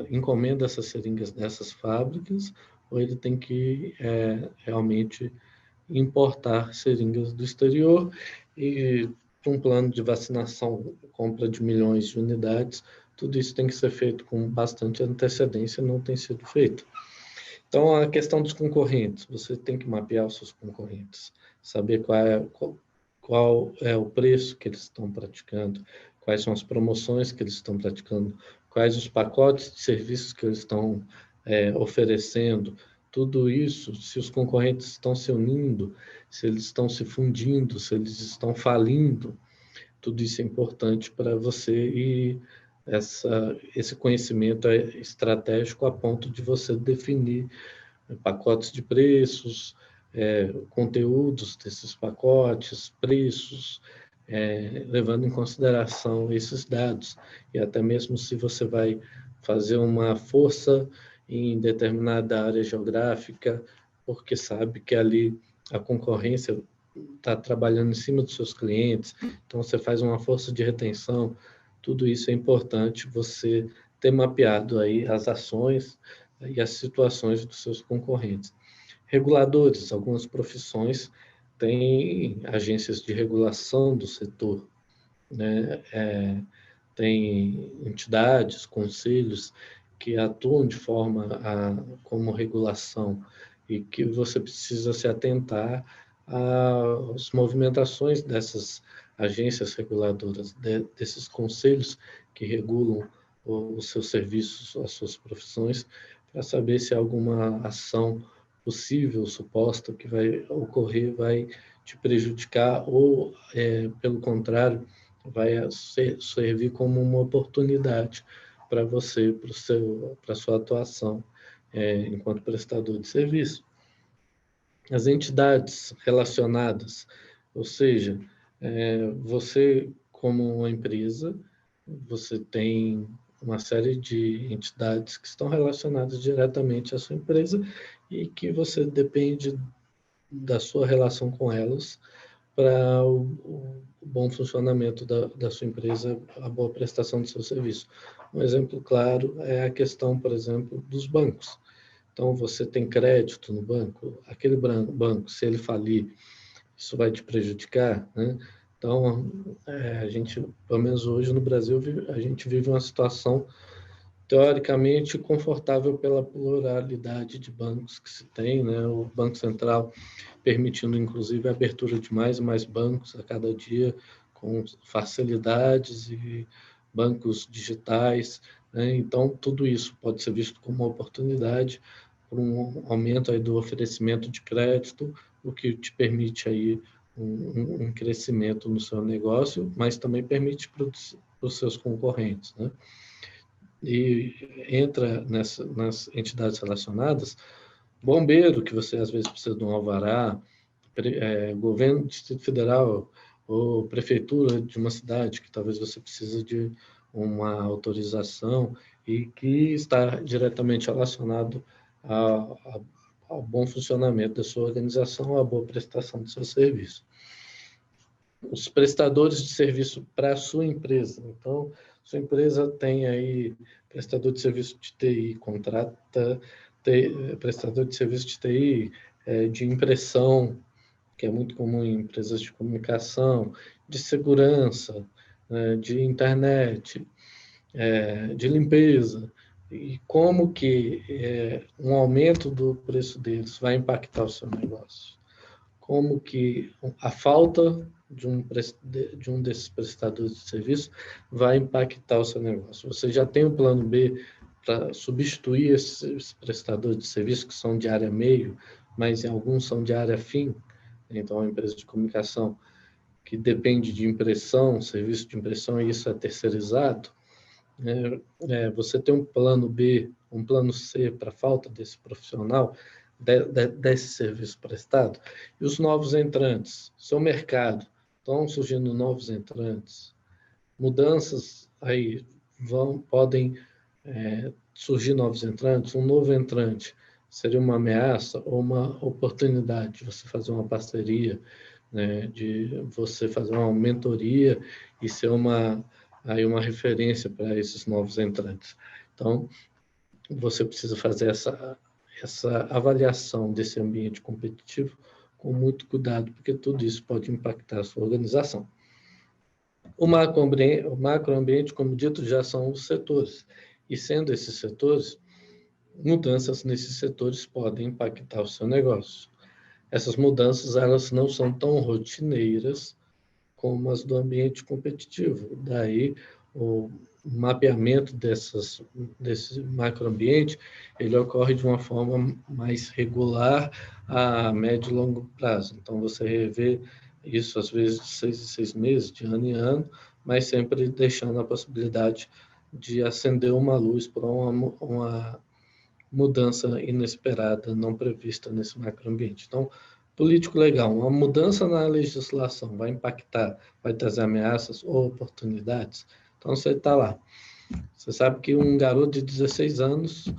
encomenda essas seringas dessas fábricas, ou ele tem que realmente importar seringas do exterior, e um plano de vacinação, compra de milhões de unidades, tudo isso tem que ser feito com bastante antecedência, não tem sido feito. Então, a questão dos concorrentes, você tem que mapear os seus concorrentes, saber qual é o preço que eles estão praticando, quais são as promoções que eles estão praticando, quais os pacotes de serviços que eles estão oferecendo. Tudo isso, se os concorrentes estão se unindo, se eles estão se fundindo, se eles estão falindo, tudo isso é importante para você, e esse conhecimento é estratégico a ponto de você definir pacotes de preços, conteúdos desses pacotes, preços, levando em consideração esses dados. E até mesmo se você vai fazer uma força em determinada área geográfica, porque sabe que ali a concorrência está trabalhando em cima dos seus clientes, então você faz uma força de retenção. Tudo isso é importante você ter mapeado aí as ações e as situações dos seus concorrentes. Reguladores, algumas profissões têm agências de regulação do setor, né? Tem entidades, conselhos que atuam de forma como regulação, e que você precisa se atentar às movimentações dessas agências reguladoras, desses conselhos que regulam os seus serviços, as suas profissões, para saber se alguma ação possível, suposta, que vai ocorrer, vai te prejudicar ou, pelo contrário, vai servir como uma oportunidade para você, para a sua atuação enquanto prestador de serviço. As entidades relacionadas, ou seja, você como uma empresa, você tem uma série de entidades que estão relacionadas diretamente à sua empresa e que você depende da sua relação com elas para o bom funcionamento da sua empresa, a boa prestação do seu serviço. Um exemplo claro é a questão, por exemplo, dos bancos. Então, você tem crédito no banco, aquele banco, se ele falir, isso vai te prejudicar, né? Então, a gente, pelo menos hoje no Brasil, a gente vive uma situação teoricamente confortável pela pluralidade de bancos que se tem, né? O Banco Central permitindo, inclusive, a abertura de mais e mais bancos a cada dia, com facilidades e bancos digitais, né? Então, tudo isso pode ser visto como uma oportunidade para um aumento aí do oferecimento de crédito, o que te permite aí um crescimento no seu negócio, mas também permite para os seus concorrentes, né? E entra nas entidades relacionadas, bombeiro, que você às vezes precisa de um alvará, governo do Distrito Federal ou prefeitura de uma cidade, que talvez você precise de uma autorização e que está diretamente relacionado ao bom funcionamento da sua organização, à boa prestação do seu serviço. Os prestadores de serviço para a sua empresa. Então, sua empresa tem aí prestador de serviço de TI, contrata prestador de serviço de TI, de impressão, que é muito comum em empresas de comunicação, de segurança, de internet, de limpeza. E como que um aumento do preço deles vai impactar o seu negócio? Como que a falta de um desses prestadores de serviço vai impactar o seu negócio? Você já tem um plano B para substituir esses prestadores de serviço que são de área meio, mas alguns são de área fim? Então, a empresa de comunicação que depende de impressão, serviço de impressão, e isso é terceirizado, você tem um plano B, um plano C para a falta desse profissional, desse serviço prestado, e os novos entrantes, seu mercado, estão surgindo novos entrantes, mudanças aí podem surgir novos entrantes, um novo entrante seria uma ameaça ou uma oportunidade de você fazer uma parceria, né, de você fazer uma mentoria e ser uma referência para esses novos entrantes. Então, você precisa fazer essa avaliação desse ambiente competitivo com muito cuidado, porque tudo isso pode impactar a sua organização. O macroambiente, como dito, já são os setores. E sendo esses setores, mudanças nesses setores podem impactar o seu negócio. Essas mudanças, elas não são tão rotineiras como as do ambiente competitivo. Daí, o mapeamento desse macroambiente, ele ocorre de uma forma mais regular a médio e longo prazo. Então, você revê isso, às vezes, de 6 em 6 meses, de ano em ano, mas sempre deixando a possibilidade de acender uma luz para uma mudança inesperada, não prevista nesse macroambiente. Então, político legal, uma mudança na legislação vai impactar, vai trazer ameaças ou oportunidades? Então, você está lá. Você sabe que um garoto de 16 anos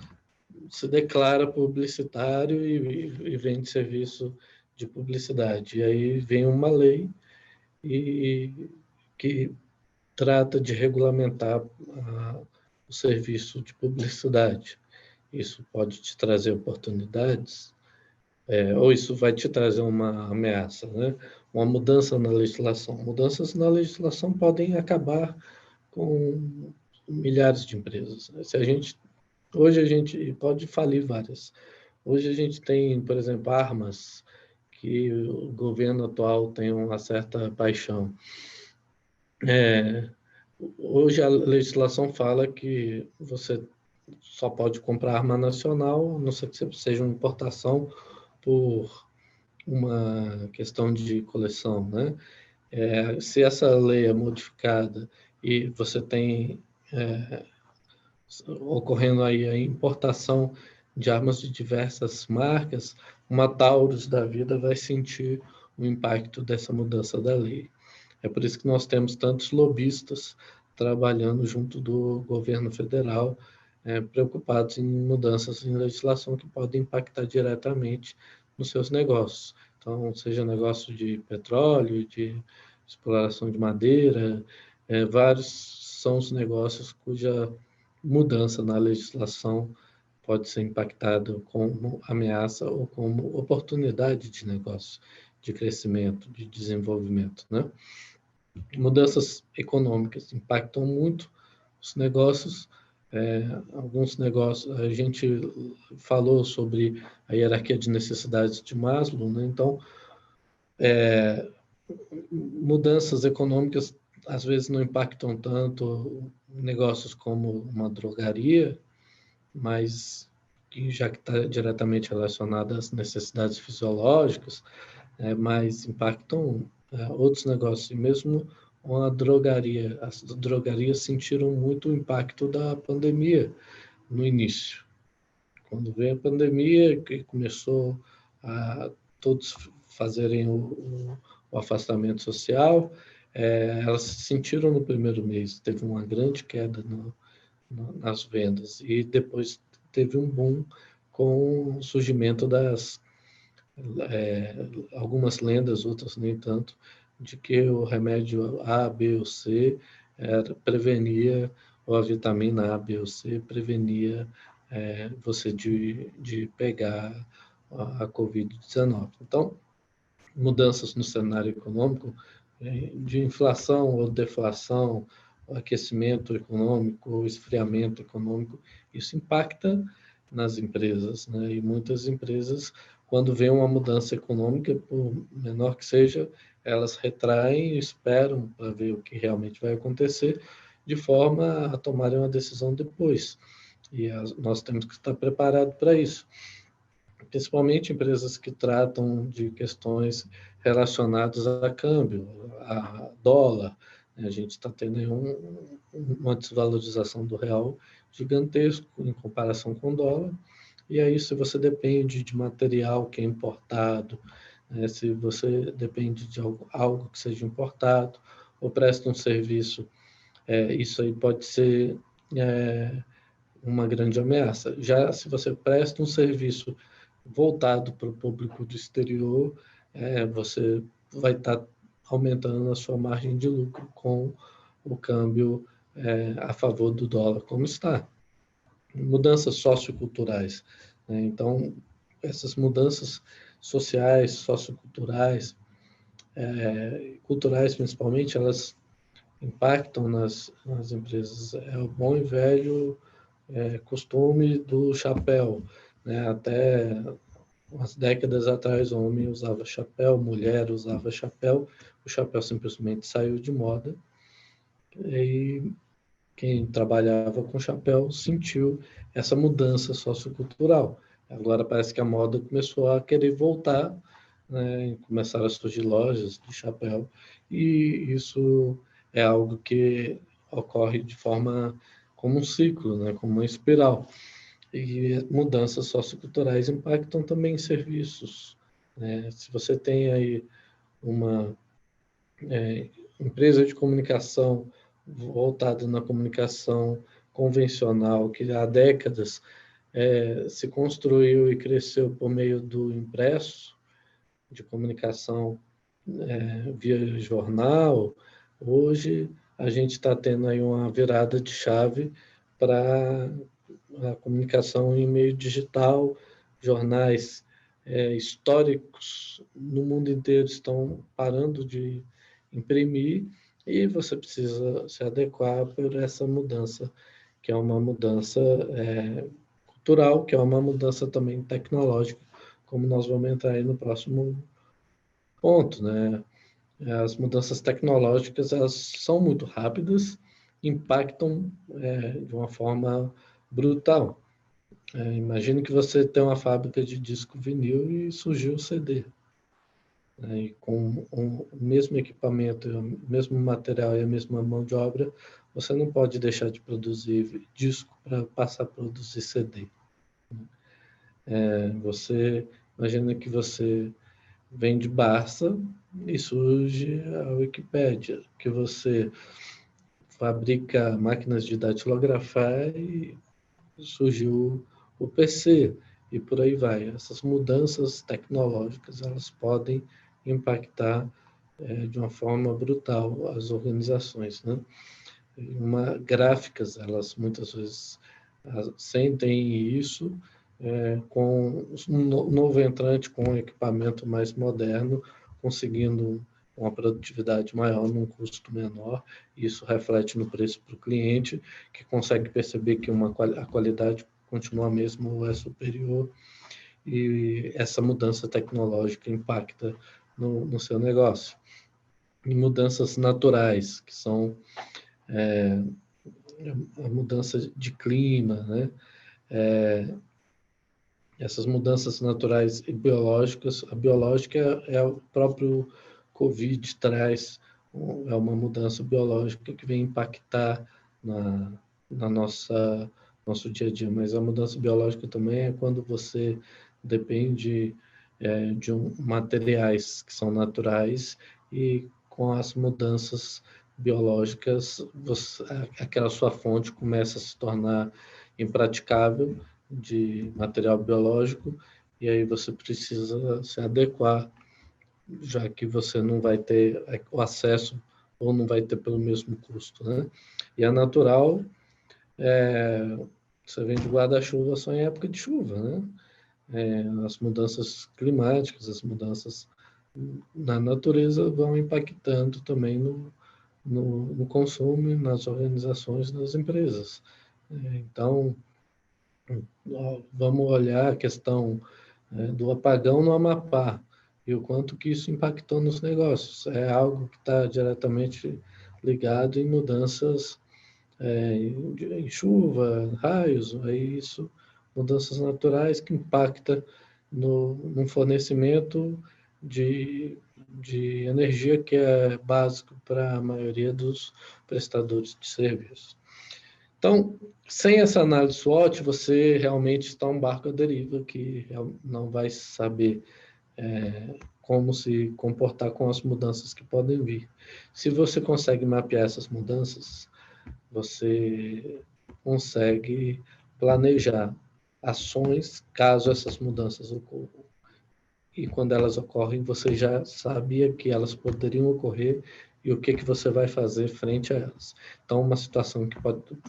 se declara publicitário e vende serviço de publicidade. E aí vem uma lei que trata de regulamentar o serviço de publicidade. Isso pode te trazer oportunidades, ou isso vai te trazer uma ameaça, né? Uma mudança na legislação. Mudanças na legislação podem acabar com milhares de empresas. Hoje a gente pode falir várias. Hoje a gente tem, por exemplo, armas que o governo atual tem uma certa paixão. Hoje a legislação fala que você só pode comprar arma nacional, a não ser que seja uma importação por uma questão de coleção, né? Se essa lei é modificada e você tem ocorrendo aí a importação de armas de diversas marcas, uma Taurus da vida vai sentir o impacto dessa mudança da lei. É por isso que nós temos tantos lobistas trabalhando junto do governo federal, preocupados em mudanças em legislação que podem impactar diretamente nos seus negócios. Então, seja negócio de petróleo, de exploração de madeira, vários são os negócios cuja mudança na legislação pode ser impactado como ameaça ou como oportunidade de negócio, de crescimento, de desenvolvimento, né? Mudanças econômicas impactam muito os negócios. Alguns negócios, a gente falou sobre a hierarquia de necessidades de Maslow, né? Então, mudanças econômicas às vezes não impactam tanto negócios como uma drogaria, mas que já que está diretamente relacionada às necessidades fisiológicas, mas impactam outros negócios. E mesmo a drogaria, as drogarias sentiram muito o impacto da pandemia no início. Quando veio a pandemia, que começou a todos fazerem o afastamento social, elas se sentiram no primeiro mês, teve uma grande queda nas vendas, e depois teve um boom com o surgimento das algumas lendas, outras nem tanto, de que o remédio A, B ou C prevenia, ou a vitamina A, B ou C prevenia você de pegar a Covid-19. Então, mudanças no cenário econômico, de inflação ou deflação, aquecimento econômico, esfriamento econômico, isso impacta nas empresas, né? E muitas empresas, quando vê uma mudança econômica, por menor que seja, elas retraem e esperam para ver o que realmente vai acontecer, de forma a tomarem uma decisão depois. E nós temos que estar preparados para isso. Principalmente empresas que tratam de questões relacionadas a câmbio, a dólar. A gente está tendo uma desvalorização do real gigantesco em comparação com o dólar. E aí, se você depende de material que é importado, se você depende de algo que seja importado, ou presta um serviço, isso aí pode ser uma grande ameaça. Já se você presta um serviço voltado para o público do exterior, você vai estar aumentando a sua margem de lucro com o câmbio a favor do dólar, como está. Mudanças socioculturais, né? Então, essas mudanças sociais, socioculturais, culturais principalmente, elas impactam nas empresas. É o bom e velho costume do chapéu, né? Até umas décadas atrás, o homem usava chapéu, mulher usava chapéu, o chapéu simplesmente saiu de moda, e quem trabalhava com chapéu sentiu essa mudança sociocultural. Agora parece que a moda começou a querer voltar, né? E começaram a surgir lojas de chapéu, e isso é algo que ocorre de forma como um ciclo, né? Como uma espiral. E mudanças socioculturais impactam também em serviços, né? Se você tem aí uma empresa de comunicação voltada na comunicação convencional, que há décadas se construiu e cresceu por meio do impresso, de comunicação via jornal, hoje a gente está tendo aí uma virada de chave para a comunicação em meio digital. Jornais históricos no mundo inteiro estão parando de imprimir, e você precisa se adequar por essa mudança, que é uma mudança cultural, que é uma mudança também tecnológica, como nós vamos entrar aí no próximo ponto, né? As mudanças tecnológicas, elas são muito rápidas, impactam de uma forma brutal. Imagine que você tem uma fábrica de disco vinil e surgiu o CD. né, e com o mesmo equipamento, o mesmo material e a mesma mão de obra, você não pode deixar de produzir disco para passar a produzir CD. Você imagina que você vem de Barça e surge a Wikipédia, que você fabrica máquinas de datilografar e surgiu o PC e por aí vai. Essas mudanças tecnológicas, elas podem impactar de uma forma brutal as organizações, né? Gráficas, elas muitas vezes sentem isso com um novo entrante com um equipamento mais moderno, conseguindo uma produtividade maior num custo menor. Isso reflete no preço para o cliente, que consegue perceber que a qualidade continua a mesma ou é superior, e essa mudança tecnológica impacta no seu negócio. E mudanças naturais, que são a mudança de clima, né? Essas mudanças naturais e biológicas, a biológica é o próprio Covid traz, é uma mudança biológica que vem impactar na nosso dia a dia, mas a mudança biológica também é quando você depende de materiais que são naturais e com as mudanças biológicas, aquela sua fonte começa a se tornar impraticável de material biológico, e aí você precisa se adequar, já que você não vai ter o acesso ou não vai ter pelo mesmo custo, né? E a natural, você vende guarda-chuva só em época de chuva, né? As mudanças climáticas, as mudanças na natureza vão impactando também no consumo, nas organizações, nas empresas. Então, vamos olhar a questão do apagão no Amapá e o quanto que isso impactou nos negócios. É algo que está diretamente ligado em mudanças em chuva, raios, mudanças naturais que impactam no fornecimento de energia que é básico para a maioria dos prestadores de serviço. Então, sem essa análise SWOT, você realmente está um barco à deriva que não vai saber como se comportar com as mudanças que podem vir. Se você consegue mapear essas mudanças, você consegue planejar ações caso essas mudanças ocorram. E quando elas ocorrem, você já sabia que elas poderiam ocorrer e o que você vai fazer frente a elas. Então, uma situação que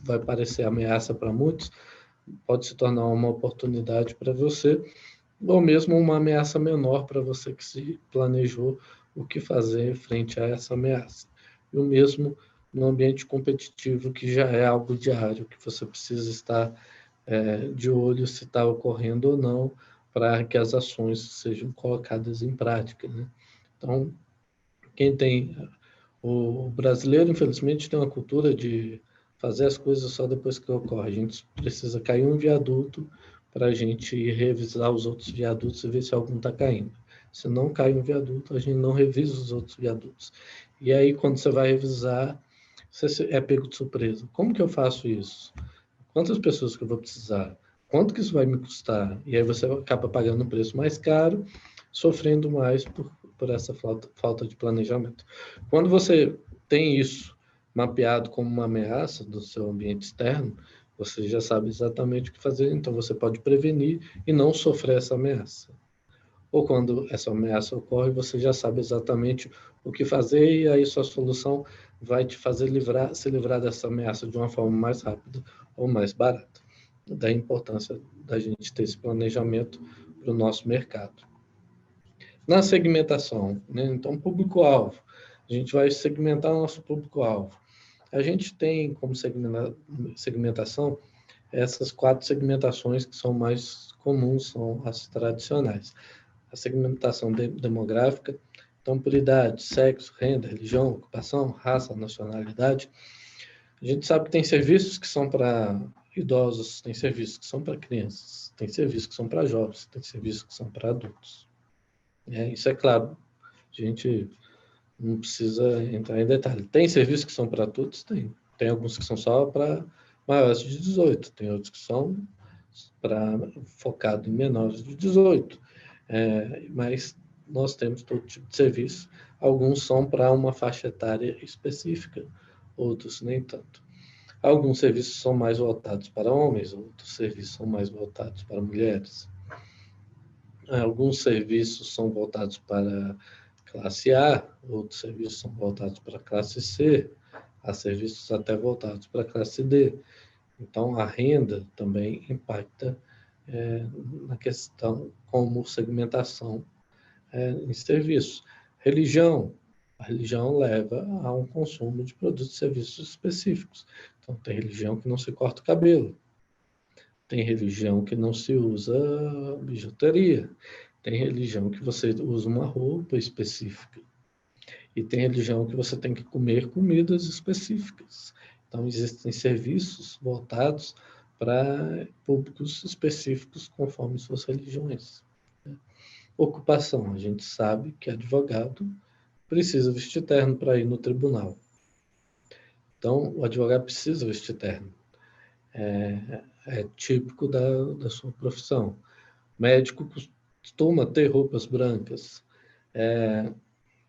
vai parecer ameaça para muitos, pode se tornar uma oportunidade para você, ou mesmo uma ameaça menor para você que se planejou o que fazer frente a essa ameaça. E o mesmo no ambiente competitivo, que já é algo diário, que você precisa estar de olho se está ocorrendo ou não, para que as ações sejam colocadas em prática, né? Então, o brasileiro, infelizmente, tem uma cultura de fazer as coisas só depois que ocorre. A gente precisa cair um viaduto para a gente revisar os outros viadutos e ver se algum está caindo. Se não cai um viaduto, a gente não revisa os outros viadutos. E aí, quando você vai revisar, você é pego de surpresa. Como que eu faço isso? Quantas pessoas que eu vou precisar? Quanto que isso vai me custar? E aí você acaba pagando um preço mais caro, sofrendo mais por essa falta de planejamento. Quando você tem isso mapeado como uma ameaça do seu ambiente externo, você já sabe exatamente o que fazer, então você pode prevenir e não sofrer essa ameaça. Ou quando essa ameaça ocorre, você já sabe exatamente o que fazer e aí sua solução vai te fazer se livrar dessa ameaça de uma forma mais rápida ou mais barata. Da importância da gente ter esse planejamento para o nosso mercado. Na segmentação, né? Então, público-alvo. A gente vai segmentar o nosso público-alvo. A gente tem como segmentação essas 4 segmentações que são mais comuns, são as tradicionais. A segmentação demográfica, então por idade, sexo, renda, religião, ocupação, raça, nacionalidade. A gente sabe que tem serviços que são para idosos, tem serviços que são para crianças, tem serviços que são para jovens, tem serviços que são para adultos. Isso é claro, A gente não precisa entrar em detalhe. Tem serviços que são para todos? Tem. Tem alguns que são só para maiores de 18, tem outros que são focado em menores de 18. Mas nós temos todo tipo de serviço. Alguns são para uma faixa etária específica, outros nem tanto. Alguns serviços são mais voltados para homens, outros serviços são mais voltados para mulheres. Alguns serviços são voltados para classe A, outros serviços são voltados para classe C, há serviços até voltados para classe D. Então, a renda também impacta na questão como segmentação em serviços. Religião. A religião leva a um consumo de produtos e serviços específicos. Então, tem religião que não se corta o cabelo. Tem religião que não se usa bijuteria. Tem religião que você usa uma roupa específica. E tem religião que você tem que comer comidas específicas. Então, existem serviços voltados para públicos específicos conforme suas religiões. Ocupação. A gente sabe que advogado precisa vestir terno para ir no tribunal. Então, o advogado precisa vestir terno. É típico da sua profissão. Médico costuma ter roupas brancas.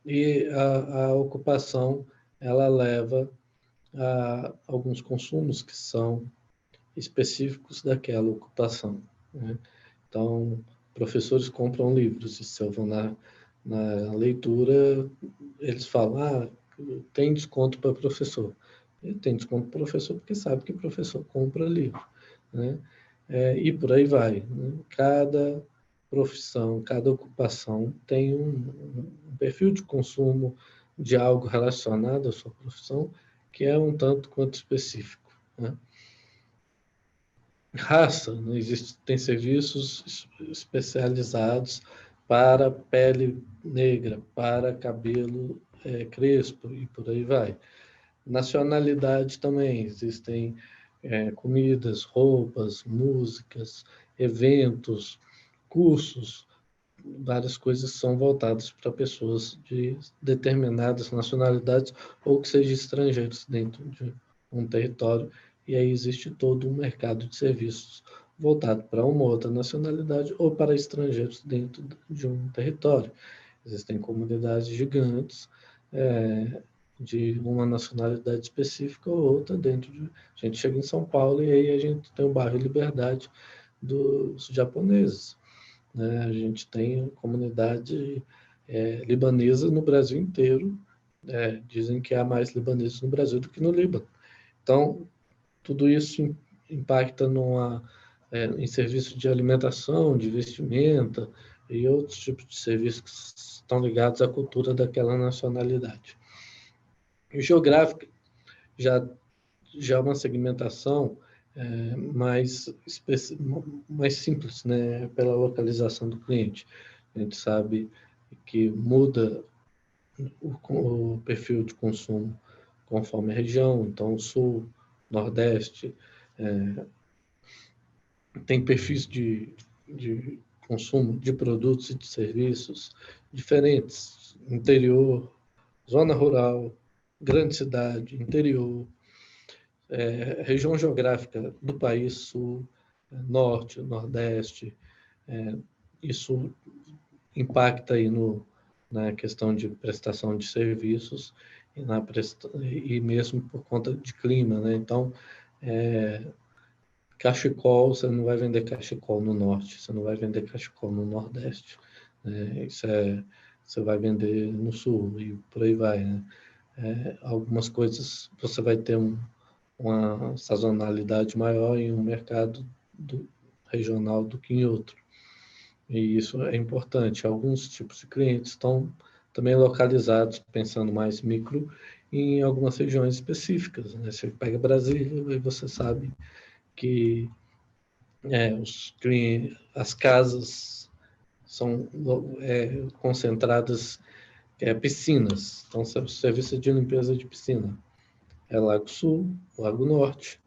E a ocupação, ela leva a alguns consumos que são específicos daquela ocupação, né? Então, professores compram livros, e se eu vou na leitura, eles falam, tem desconto para professor. E tem desconto para professor porque sabe que professor compra livro, né? E por aí vai, né? Cada profissão, cada ocupação tem um perfil de consumo de algo relacionado à sua profissão que é um tanto quanto específico, né? Raça, não existe, tem serviços especializados para pele negra, para cabelo crespo e por aí vai. Nacionalidade também, existem comidas, roupas, músicas, eventos, cursos, várias coisas são voltadas para pessoas de determinadas nacionalidades ou que sejam estrangeiros dentro de um território, e aí existe todo um mercado de serviços voltado para uma outra nacionalidade ou para estrangeiros dentro de um território. Existem comunidades gigantes de uma nacionalidade específica ou outra dentro de... A gente chega em São Paulo e aí a gente tem o bairro Liberdade dos japoneses, né? A gente tem comunidade libanesa no Brasil inteiro. Dizem que há mais libaneses no Brasil do que no Líbano. Então, tudo isso impacta em serviços de alimentação, de vestimenta e outros tipos de serviços que estão ligados à cultura daquela nacionalidade. E geográfica já é uma segmentação mais simples, né, pela localização do cliente. A gente sabe que muda o perfil de consumo conforme a região, então o sul, nordeste, tem perfis de consumo de produtos e de serviços diferentes, interior, zona rural, grande cidade, interior, região geográfica do país, sul, norte, nordeste, isso impacta aí na questão de prestação de serviços e mesmo por conta de clima, né? Então, cachecol, você não vai vender cachecol no norte, você não vai vender cachecol no nordeste, né? Você vai vender no sul e por aí vai, né? Algumas coisas você vai ter uma sazonalidade maior em um mercado regional do que em outro. E isso é importante. Alguns tipos de clientes estão também localizados, pensando mais micro, em algumas regiões específicas, né? Você pega Brasília e você sabe que as casas são concentradas piscinas. Então, serviço de limpeza de piscina é Lago Sul, Lago Norte.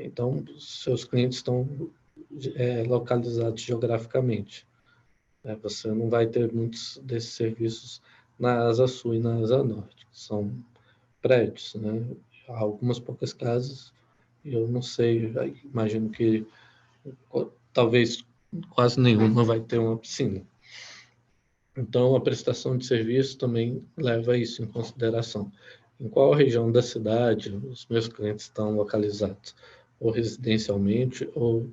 Então, seus clientes estão localizados geograficamente. Você não vai ter muitos desses serviços na asa sul e na asa norte, que são prédios, né? Há algumas poucas casas, e eu não sei, imagino que talvez quase nenhuma vai ter uma piscina. Então, a prestação de serviço também leva isso em consideração. Em qual região da cidade os meus clientes estão localizados? Ou residencialmente, ou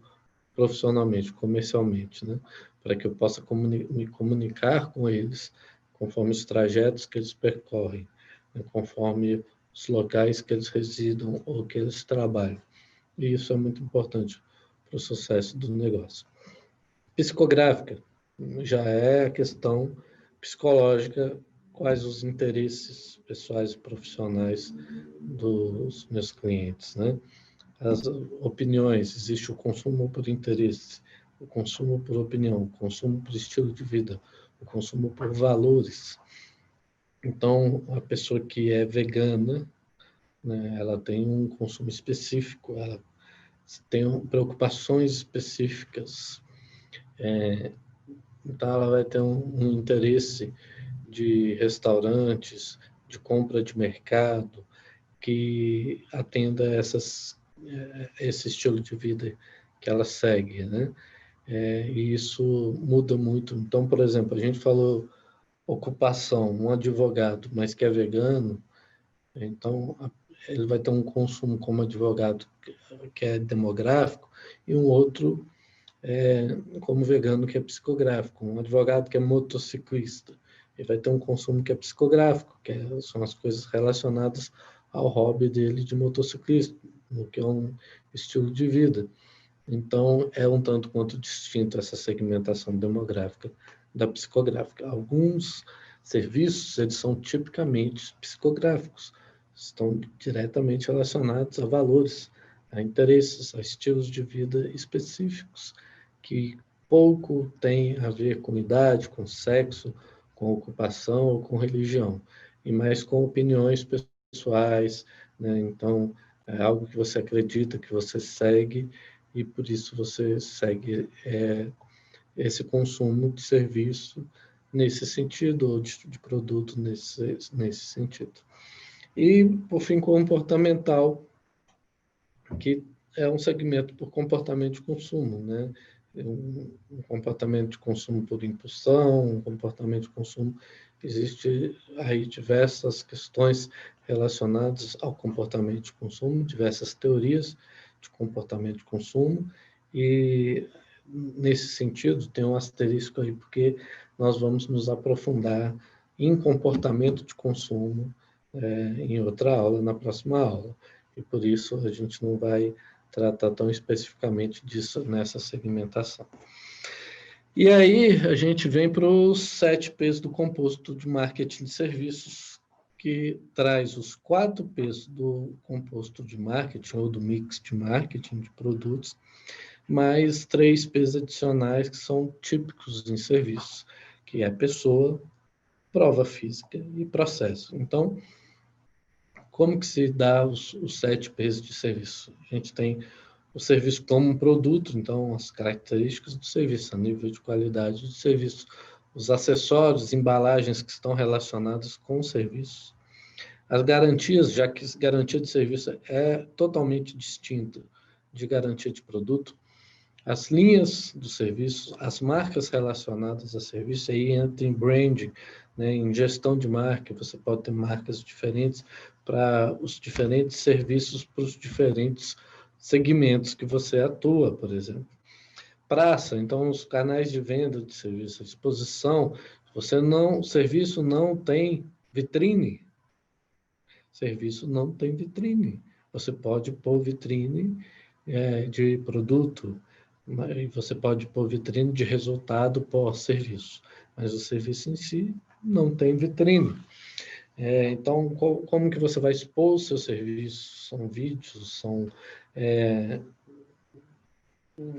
profissionalmente, comercialmente, né? Para que eu possa me comunicar com eles conforme os trajetos que eles percorrem, né? Conforme os locais que eles residam ou que eles trabalham. E isso é muito importante para o sucesso do negócio. Psicográfica já é a questão psicológica, quais os interesses pessoais e profissionais dos meus clientes, né? As opiniões, existe o consumo por interesse, o consumo por opinião, o consumo por estilo de vida, o consumo por valores. Então, a pessoa que é vegana, né, ela tem um consumo específico, ela tem preocupações específicas. Então, ela vai ter um interesse de restaurantes, de compra de mercado, que atenda esse estilo de vida que ela segue, né? E isso muda muito. Então, por exemplo, a gente falou ocupação, um advogado, mas que é vegano, então ele vai ter um consumo como advogado que é demográfico e um outro como vegano que é psicográfico. Um advogado que é motociclista, ele vai ter um consumo que é psicográfico, são as coisas relacionadas ao hobby dele de motociclismo, que é um estilo de vida. Então, é um tanto quanto distinto essa segmentação demográfica da psicográfica. Alguns serviços, eles são tipicamente psicográficos, estão diretamente relacionados a valores, a interesses, a estilos de vida específicos, que pouco tem a ver com idade, com sexo, com ocupação ou com religião, e mais com opiniões pessoais, né? Então, é algo que você acredita, que você segue, e por isso você segue esse consumo de serviço nesse sentido, ou de produto nesse sentido. E, por fim, comportamental, que é um segmento por comportamento de consumo, né? Um comportamento de consumo por impulsão, um comportamento de consumo. Existe aí diversas questões relacionadas ao comportamento de consumo, diversas teorias de comportamento de consumo, e nesse sentido tem um asterisco aí, porque nós vamos nos aprofundar em comportamento de consumo em outra aula, na próxima aula, e por isso a gente não vai tratar tão especificamente disso nessa segmentação. E aí a gente vem para os 7 P's do composto de marketing de serviços, que traz os 4 P's do composto de marketing, ou do mix de marketing de produtos, mais 3 P's adicionais que são típicos em serviços, que é pessoa, prova física e processo. Então, como que se dá os 7 P's de serviço? A gente tem o serviço como um produto, então as características do serviço, a nível de qualidade do serviço, os acessórios, embalagens que estão relacionadas com o serviço, as garantias, já que garantia de serviço é totalmente distinta de garantia de produto, as linhas do serviço, as marcas relacionadas a serviço, aí entra em branding, né, em gestão de marca, você pode ter marcas diferentes para os diferentes serviços, para os diferentes segmentos que você atua, por exemplo. Praça, então os canais de venda de serviço, exposição, serviço não tem vitrine. Serviço não tem vitrine. Você pode pôr vitrine de produto, você pode pôr vitrine de resultado por serviço, mas o serviço em si não tem vitrine. Então, como que você vai expor o seu serviço? São vídeos,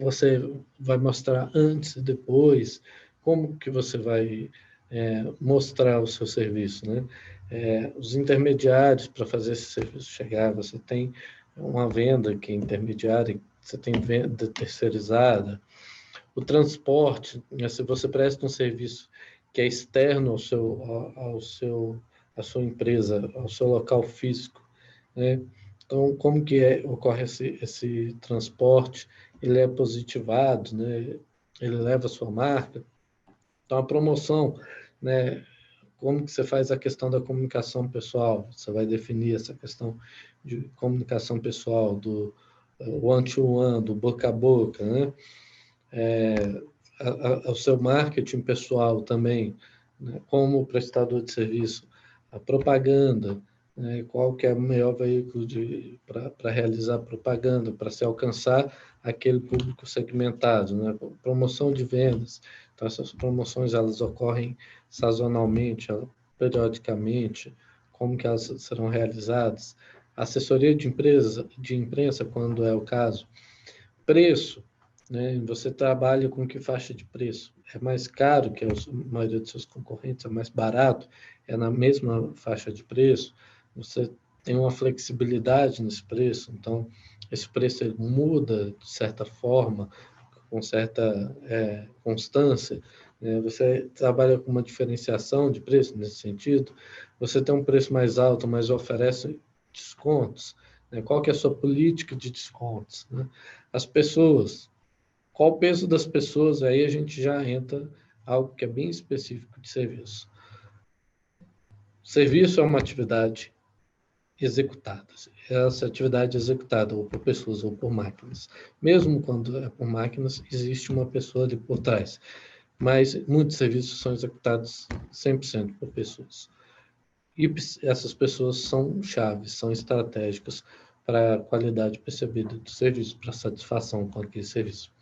você vai mostrar antes e depois, como que você vai mostrar o seu serviço, né? Os intermediários para fazer esse serviço chegar, você tem uma venda que é intermediária, você tem venda terceirizada, O transporte, né, se você presta um serviço que é externo à sua empresa, ao seu local físico, né? Então, como que ocorre esse transporte? Ele é positivado, né? Ele leva a sua marca. Então, a promoção, né? Como que você faz a questão da comunicação pessoal? Você vai definir essa questão de comunicação pessoal, do one-to-one, do boca a boca, né? O seu marketing pessoal também, né? Como prestador de serviço, a propaganda, né? Qual que é o melhor veículo para realizar propaganda, para se alcançar aquele público segmentado, né? Promoção de vendas. Então, essas promoções, elas ocorrem sazonalmente, periodicamente, como que elas serão realizadas. Assessoria de imprensa, quando é o caso. Preço, né? Você trabalha com que faixa de preço? É mais caro que a maioria dos seus concorrentes? É mais barato? É na mesma faixa de preço? Você tem uma flexibilidade nesse preço? Então, esse preço ele muda de certa forma, com certa constância, né? Você trabalha com uma diferenciação de preço nesse sentido? Você tem um preço mais alto, mas oferece descontos, né? Qual que é a sua política de descontos, né? As pessoas, qual o peso das pessoas? Aí a gente já entra algo que é bem específico de serviço. Serviço é uma atividade executada. Essa atividade é executada ou por pessoas ou por máquinas. Mesmo quando é por máquinas, existe uma pessoa ali por trás. Mas muitos serviços são executados 100% por pessoas. E essas pessoas são chaves, são estratégicas para a qualidade percebida do serviço, para a satisfação com aquele serviço.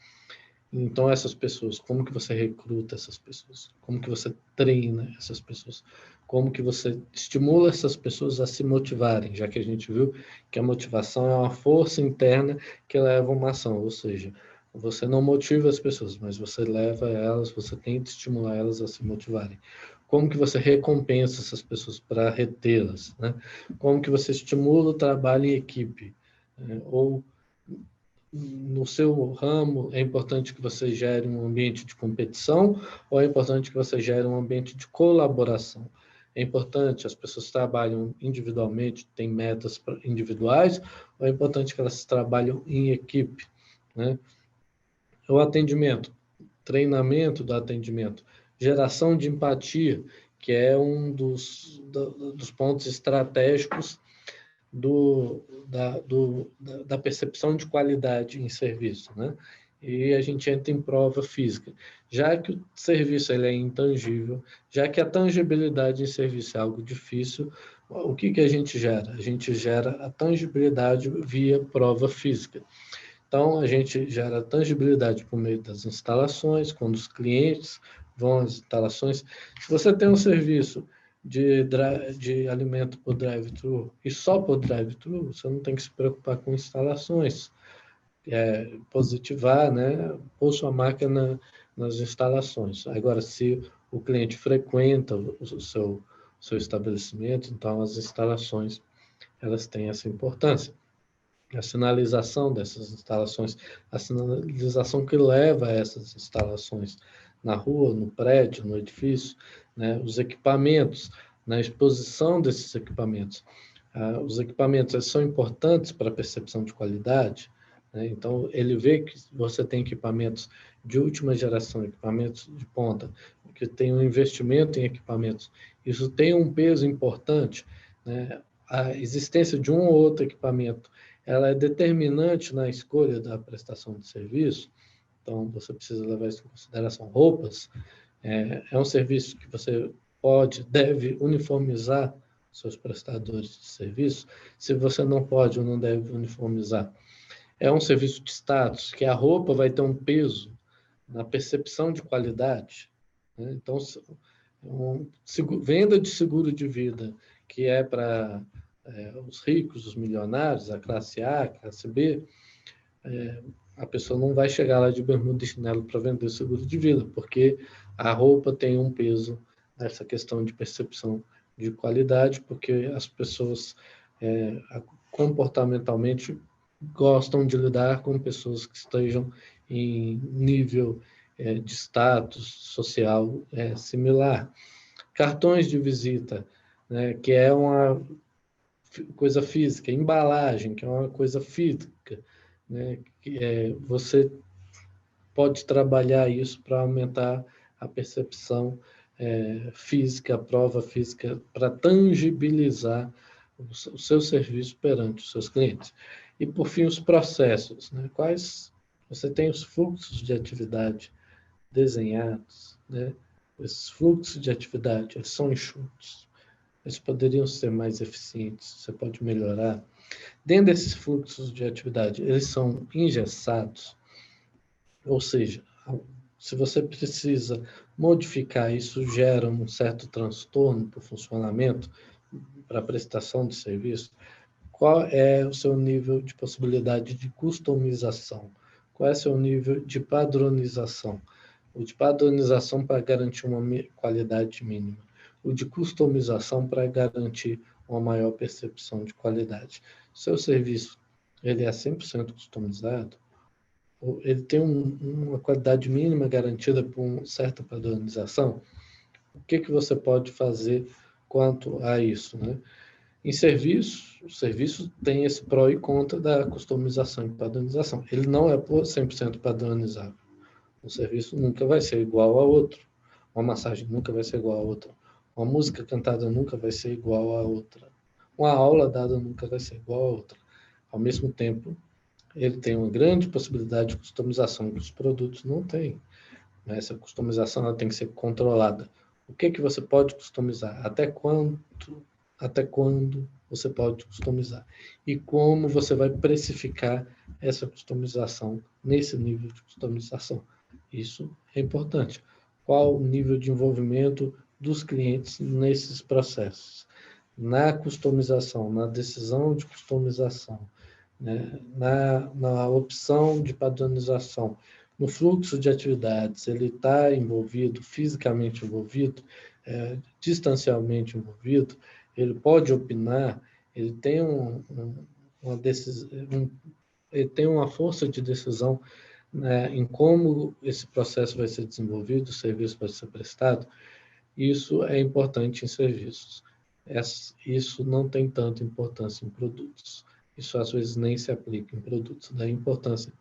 Então, essas pessoas, como que você recruta essas pessoas? Como que você treina essas pessoas? Como que você estimula essas pessoas a se motivarem? Já que a gente viu que a motivação é uma força interna que leva a uma ação, ou seja, você não motiva as pessoas, mas você leva elas, você tenta estimular elas a se motivarem. Como que você recompensa essas pessoas para retê-las, né? Como que você estimula o trabalho em equipe? Ou no seu ramo, é importante que você gere um ambiente de competição ou é importante que você gere um ambiente de colaboração? É importante, as pessoas trabalham individualmente, têm metas individuais, ou é importante que elas trabalhem em equipe, né? O atendimento, treinamento do atendimento, geração de empatia, que é um dos pontos estratégicos da percepção de qualidade em serviço, né? E a gente entra em prova física. Já que o serviço ele é intangível, já que a tangibilidade em serviço é algo difícil, o que a gente gera? A gente gera a tangibilidade via prova física. Então, a gente gera tangibilidade por meio das instalações, quando os clientes vão às instalações. Se você tem um serviço de alimento por drive-thru e só por drive-thru, você não tem que se preocupar com instalações. Positivar, né, pôr sua máquina nas instalações. Agora, se o cliente frequenta o seu estabelecimento, então as instalações elas têm essa importância. A sinalização dessas instalações, a sinalização que leva a essas instalações na rua, no prédio, no edifício, né? Os equipamentos, na exposição desses equipamentos. Os equipamentos são importantes para a percepção de qualidade, né? Então, ele vê que você tem equipamentos de última geração, equipamentos de ponta, que tem um investimento em equipamentos. Isso tem um peso importante, né? A existência de um ou outro equipamento ela é determinante na escolha da prestação de serviço, então você precisa levar isso em consideração. Roupas, é um serviço que você deve uniformizar seus prestadores de serviço, se você não pode ou não deve uniformizar. É um serviço de status, que a roupa vai ter um peso na percepção de qualidade, né? Então, venda de seguro de vida, que é para os ricos, os milionários, a classe A, a classe B, a pessoa não vai chegar lá de bermuda e chinelo para vender seguro de vida, porque a roupa tem um peso nessa questão de percepção de qualidade, porque as pessoas comportamentalmente gostam de lidar com pessoas que estejam em nível de status social similar. Cartões de visita, né, que é uma coisa física, embalagem, que é uma coisa física, né, você pode trabalhar isso para aumentar a percepção física, a prova física, para tangibilizar o seu serviço perante os seus clientes. E, por fim, os processos, né? Você tem os fluxos de atividade desenhados, né? Esses fluxos de atividade, eles são enxutos, eles poderiam ser mais eficientes, você pode melhorar. Dentro desses fluxos de atividade, eles são engessados, ou seja, se você precisa modificar, isso gera um certo transtorno para o funcionamento, para a prestação de serviço. Qual é o seu nível de possibilidade de customização? Qual é o seu nível de padronização? O de padronização para garantir uma qualidade mínima. O de customização para garantir uma maior percepção de qualidade. Seu serviço, ele é 100% customizado? Ele tem uma qualidade mínima garantida por uma certa padronização? O que você pode fazer quanto a isso, né? Em serviço, o serviço tem esse pró e contra da customização e padronização. Ele não é 100% padronizável. Um serviço nunca vai ser igual a outro. Uma massagem nunca vai ser igual a outra. Uma música cantada nunca vai ser igual a outra. Uma aula dada nunca vai ser igual a outra. Ao mesmo tempo, ele tem uma grande possibilidade de customização que os produtos não têm. Essa customização ela tem que ser controlada. O que você pode customizar? Até quando você pode customizar? E como você vai precificar essa customização nesse nível de customização? Isso é importante. Qual o nível de envolvimento dos clientes nesses processos? Na customização, na decisão de customização, né? na opção de padronização, no fluxo de atividades, ele está envolvido, fisicamente envolvido, distancialmente envolvido, ele pode opinar, ele tem ele tem uma força de decisão, né, em como esse processo vai ser desenvolvido, o serviço vai ser prestado. Isso é importante em serviços. Isso não tem tanta importância em produtos. Isso às vezes nem se aplica em produtos. Daí a importância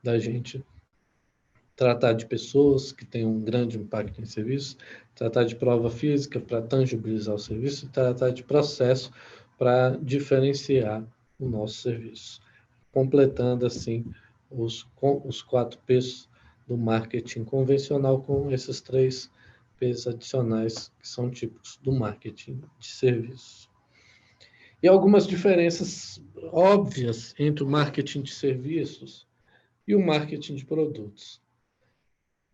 da gente tratar de pessoas que têm um grande impacto em serviços, tratar de prova física para tangibilizar o serviço e tratar de processo para diferenciar o nosso serviço, completando assim os 4 P's do marketing convencional com esses 3 P's adicionais que são típicos do marketing de serviços. E algumas diferenças óbvias entre o marketing de serviços e o marketing de produtos.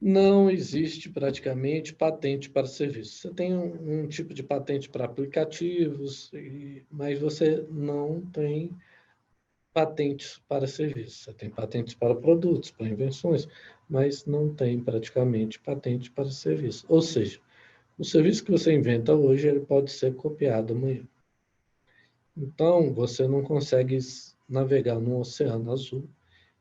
Não existe praticamente patente para serviços. Você tem um tipo de patente para aplicativos, mas você não tem patentes para serviços. Você tem patentes para produtos, para invenções, mas não tem praticamente patente para serviços. Ou seja, o serviço que você inventa hoje ele pode ser copiado amanhã. Então, você não consegue navegar no oceano azul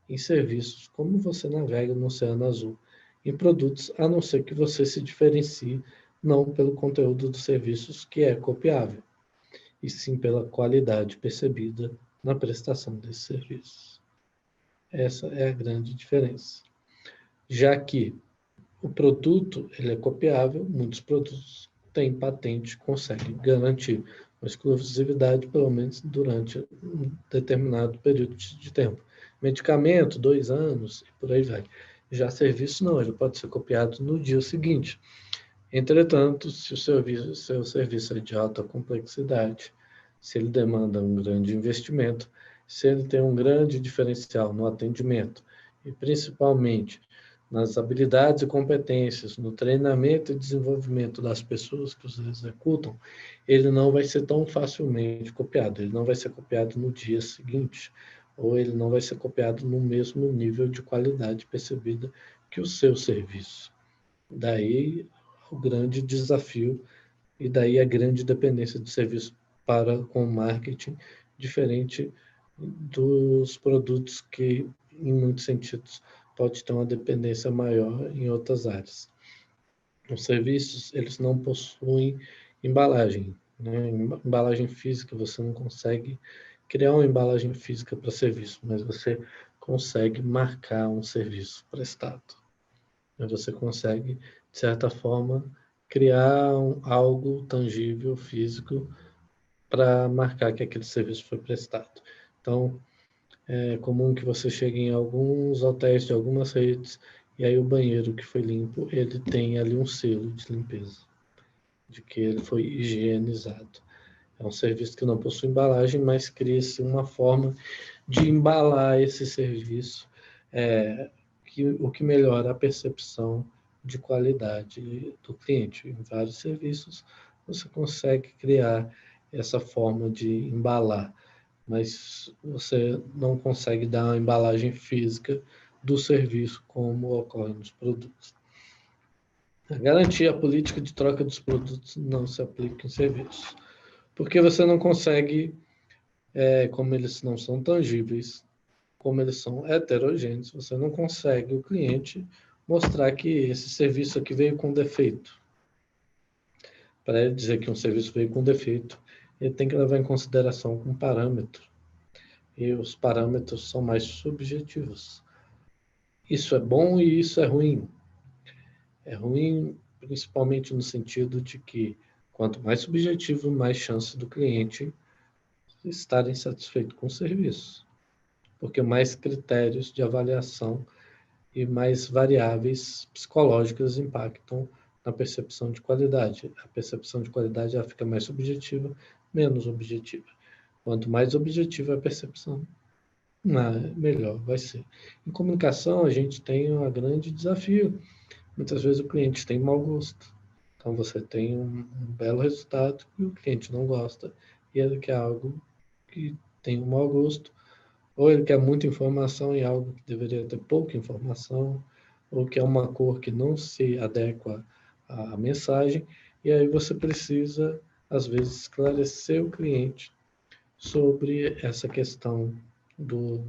em serviços como você navega no oceano azul em produtos, a não ser que você se diferencie não pelo conteúdo dos serviços que é copiável, e sim pela qualidade percebida na prestação desses serviços. Essa é a grande diferença. Já que o produto ele é copiável, muitos produtos têm patente, conseguem garantir uma exclusividade, pelo menos durante um determinado período de tempo. Medicamento, 2 anos, e por aí vai. Já serviço, não, ele pode ser copiado no dia seguinte. Entretanto, se o seu serviço é de alta complexidade, se ele demanda um grande investimento, se ele tem um grande diferencial no atendimento, e principalmente nas habilidades e competências, no treinamento e desenvolvimento das pessoas que os executam, ele não vai ser tão facilmente copiado, ele não vai ser copiado no dia seguinte, ou ele não vai ser copiado no mesmo nível de qualidade percebida que o seu serviço. Daí o grande desafio e daí a grande dependência do serviço para com o marketing, diferente dos produtos que, em muitos sentidos, pode ter uma dependência maior em outras áreas. Os serviços, eles não possuem embalagem, né? Embalagem física, você não consegue criar uma embalagem física para serviço, mas você consegue marcar um serviço prestado. Você consegue, de certa forma, criar algo tangível, físico, para marcar que aquele serviço foi prestado. Então, é comum que você chegue em alguns hotéis de algumas redes e aí o banheiro que foi limpo, ele tem ali um selo de limpeza, de que ele foi higienizado. É um serviço que não possui embalagem, mas cria-se uma forma de embalar esse serviço, o que melhora a percepção de qualidade do cliente. Em vários serviços, você consegue criar essa forma de embalar, mas você não consegue dar uma embalagem física do serviço como ocorre nos produtos. A garantia, a política de troca dos produtos não se aplica em serviços, porque você não consegue, como eles não são tangíveis, como eles são heterogêneos, você não consegue o cliente mostrar que esse serviço aqui veio com defeito. Para ele dizer que um serviço veio com defeito, ele tem que levar em consideração um parâmetro. E os parâmetros são mais subjetivos. Isso é bom e isso é ruim. É ruim principalmente no sentido de que quanto mais subjetivo, mais chance do cliente estar insatisfeito com o serviço. Porque mais critérios de avaliação e mais variáveis psicológicas impactam na percepção de qualidade. A percepção de qualidade ela fica mais subjetiva, menos objetiva. Quanto mais objetiva a percepção, melhor vai ser. Em comunicação, a gente tem um grande desafio. Muitas vezes o cliente tem mau gosto. Então, você tem um belo resultado e o cliente não gosta. E ele quer algo que tem um mau gosto. Ou ele quer muita informação em algo que deveria ter pouca informação. Ou quer uma cor que não se adequa à mensagem. E aí você precisa, às vezes, esclarecer o cliente sobre essa questão do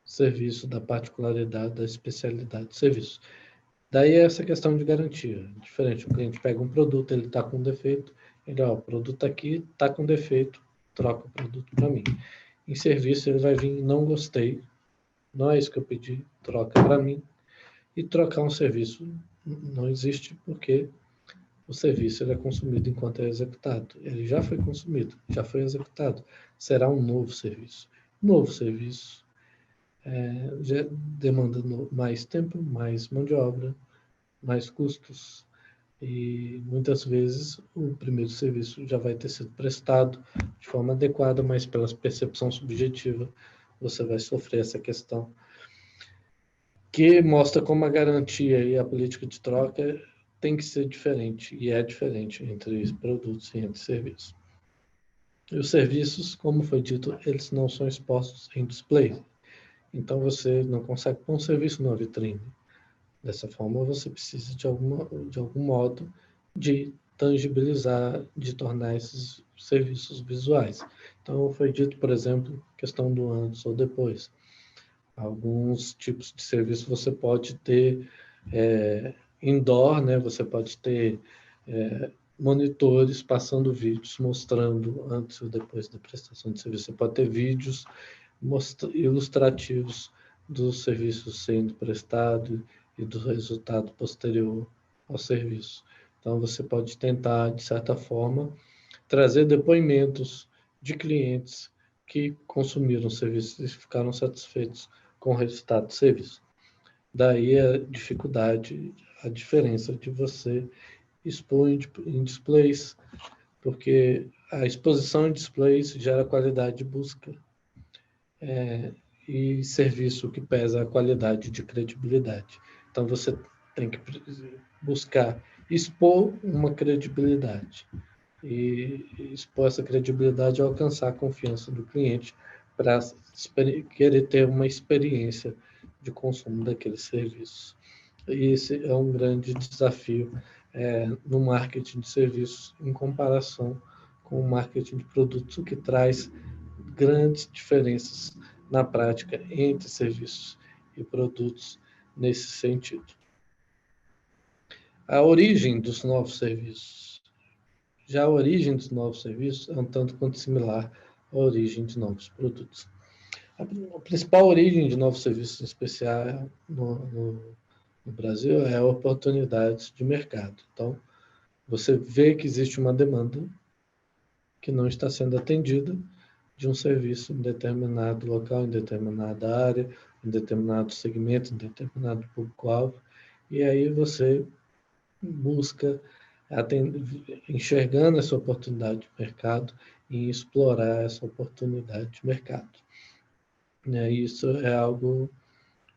serviço, da particularidade, da especialidade do serviço. Daí essa questão de garantia. Diferente, o cliente pega um produto, ele está com defeito, o produto aqui está com defeito, troca o produto para mim. Em serviço ele vai vir, não gostei, não é isso que eu pedi, troca para mim. E trocar um serviço não existe porque o serviço ele é consumido enquanto é executado. Ele já foi consumido, já foi executado. Será um novo serviço. Novo serviço já demanda mais tempo, mais mão de obra, mais custos. E muitas vezes o primeiro serviço já vai ter sido prestado de forma adequada, mas pela percepção subjetiva você vai sofrer essa questão, que mostra como a garantia e a política de troca tem que ser diferente, e é diferente entre produtos e entre serviços. E os serviços, como foi dito, eles não são expostos em display. Então, você não consegue pôr um serviço numa vitrine. Dessa forma, você precisa de algum modo de tangibilizar, de tornar esses serviços visuais. Então, foi dito, por exemplo, questão do antes ou depois. Alguns tipos de serviço você pode ter indoor, né? Você pode ter monitores passando vídeos mostrando antes ou depois da prestação de serviço. Você pode ter vídeos ilustrativos dos serviços sendo prestado e do resultado posterior ao serviço. Então, você pode tentar, de certa forma, trazer depoimentos de clientes que consumiram o serviço e ficaram satisfeitos com o resultado do serviço. Daí a dificuldade, a diferença de você expor em displays, porque a exposição em displays gera qualidade de busca e serviço que pesa a qualidade de credibilidade. Então, você tem que buscar expor uma credibilidade e expor essa credibilidade e alcançar a confiança do cliente para querer ter uma experiência de consumo daquele serviço. E esse é um grande desafio no marketing de serviços em comparação com o marketing de produtos, o que traz grandes diferenças na prática entre serviços e produtos nesse sentido. A origem dos novos serviços. Já a origem dos novos serviços é um tanto quanto similar à origem de novos produtos. A principal origem de novos serviços, em especial no Brasil, é oportunidades de mercado. Então, você vê que existe uma demanda que não está sendo atendida de um serviço em determinado local, em determinada área, em determinado segmento, em determinado público-alvo, e aí você busca enxergando essa oportunidade de mercado e explorar essa oportunidade de mercado. Isso é algo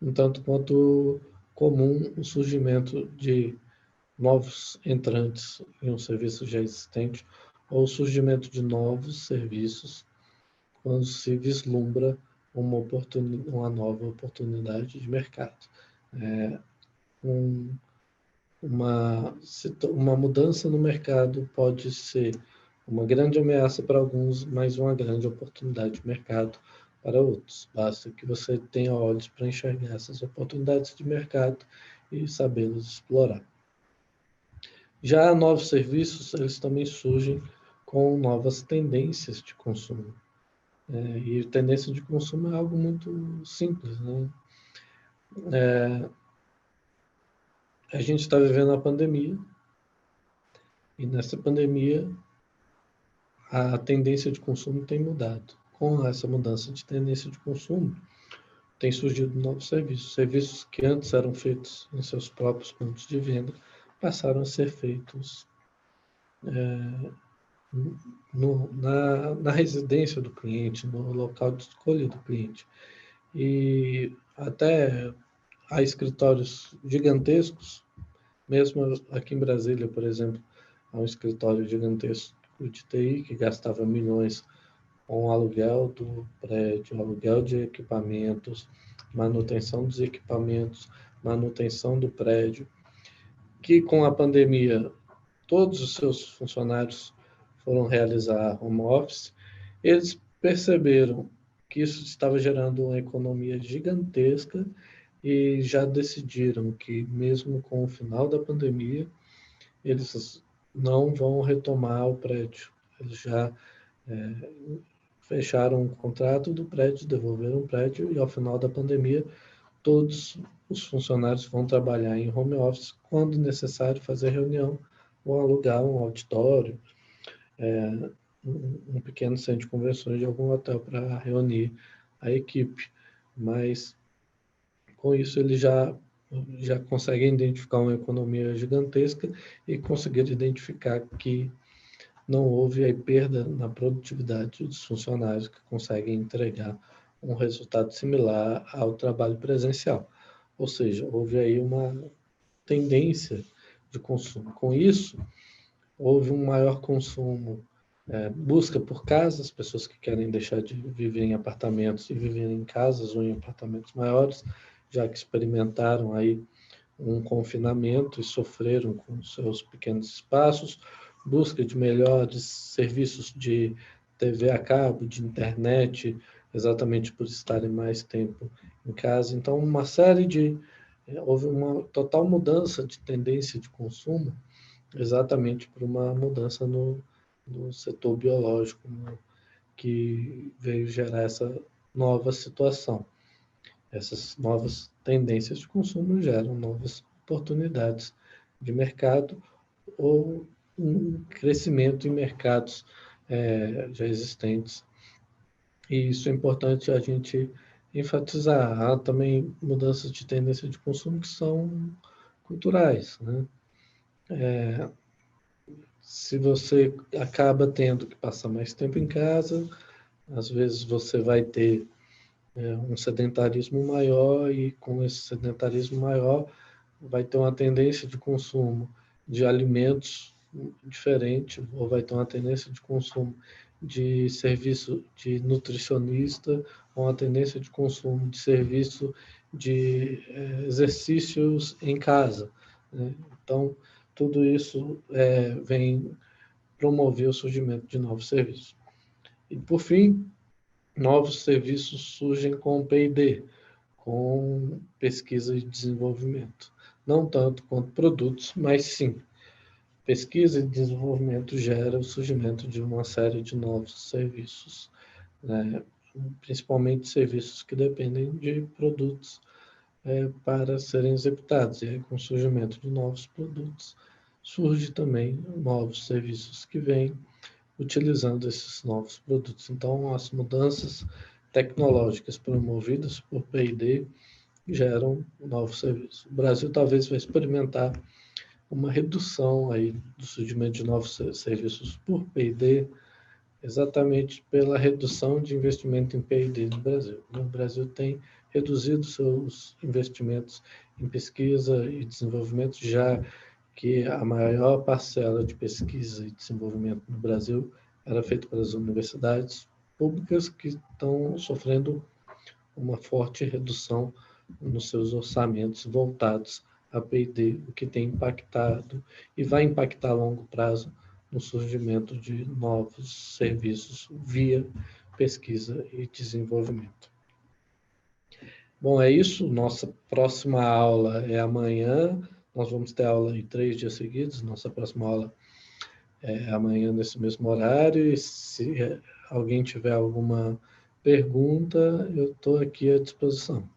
um tanto quanto comum, o surgimento de novos entrantes em um serviço já existente ou o surgimento de novos serviços quando se vislumbra uma nova oportunidade de mercado. Uma mudança no mercado pode ser uma grande ameaça para alguns, mas uma grande oportunidade de mercado para outros. Basta que você tenha olhos para enxergar essas oportunidades de mercado e sabê-los explorar. Já novos serviços, eles também surgem com novas tendências de consumo. E tendência de consumo é algo muito simples, né? A gente está vivendo a pandemia, e nessa pandemia a tendência de consumo tem mudado. Com essa mudança de tendência de consumo, tem surgido novos serviços. Serviços que antes eram feitos em seus próprios pontos de venda, passaram a ser feitos na residência do cliente, no local de escolha do cliente. E até há escritórios gigantescos, mesmo aqui em Brasília, por exemplo, há um escritório gigantesco de TI que gastava milhões com o aluguel do prédio, aluguel de equipamentos, manutenção dos equipamentos, manutenção do prédio, que com a pandemia todos os seus funcionários foram realizar home office. Eles perceberam que isso estava gerando uma economia gigantesca e já decidiram que, mesmo com o final da pandemia, eles não vão retomar o prédio. Eles já fecharam o contrato do prédio, devolveram o prédio e, ao final da pandemia, todos os funcionários vão trabalhar em home office, quando necessário fazer reunião ou alugar um auditório, um pequeno centro de convenções de algum hotel para reunir a equipe. Mas, com isso, eles já conseguem identificar uma economia gigantesca e conseguiram identificar que não houve aí perda na produtividade dos funcionários, que conseguem entregar um resultado similar ao trabalho presencial. Ou seja, houve aí uma tendência de consumo. Com isso, houve um maior consumo, busca por casas, pessoas que querem deixar de viver em apartamentos e viver em casas ou em apartamentos maiores, já que experimentaram aí um confinamento e sofreram com seus pequenos espaços, busca de melhores serviços de TV a cabo, de internet, exatamente por estarem mais tempo em casa. Então, houve uma total mudança de tendência de consumo, exatamente por uma mudança no setor biológico, que veio gerar essa nova situação. Essas novas tendências de consumo geram novas oportunidades de mercado ou um crescimento em mercados já existentes. E isso é importante a gente enfatizar. Há também mudanças de tendência de consumo que são culturais, né? Se você acaba tendo que passar mais tempo em casa, às vezes você vai ter um sedentarismo maior, e com esse sedentarismo maior vai ter uma tendência de consumo de alimentos diferente, ou vai ter uma tendência de consumo de serviço de nutricionista, ou uma tendência de consumo de serviço de exercícios em casa, né? Então, tudo isso vem promover o surgimento de novos serviços. E, por fim, novos serviços surgem com o P&D, com pesquisa e desenvolvimento. Não tanto quanto produtos, mas sim. Pesquisa e desenvolvimento gera o surgimento de uma série de novos serviços, né? Principalmente serviços que dependem de produtos para serem executados. E aí, com o surgimento de novos produtos, surge também novos serviços que vêm utilizando esses novos produtos. Então, as mudanças tecnológicas promovidas por P&D geram novos serviços. O Brasil talvez vai experimentar uma redução aí do surgimento de novos serviços por P&D, exatamente pela redução de investimento em P&D no Brasil. O Brasil tem reduzido seus investimentos em pesquisa e desenvolvimento, já que a maior parcela de pesquisa e desenvolvimento no Brasil era feita pelas universidades públicas, que estão sofrendo uma forte redução nos seus orçamentos voltados a P&D, o que tem impactado e vai impactar a longo prazo no surgimento de novos serviços via pesquisa e desenvolvimento. Bom, é isso. Nossa próxima aula é amanhã. Nós vamos ter aula em 3 dias seguidos. Nossa próxima aula é amanhã nesse mesmo horário. E se alguém tiver alguma pergunta, eu estou aqui à disposição.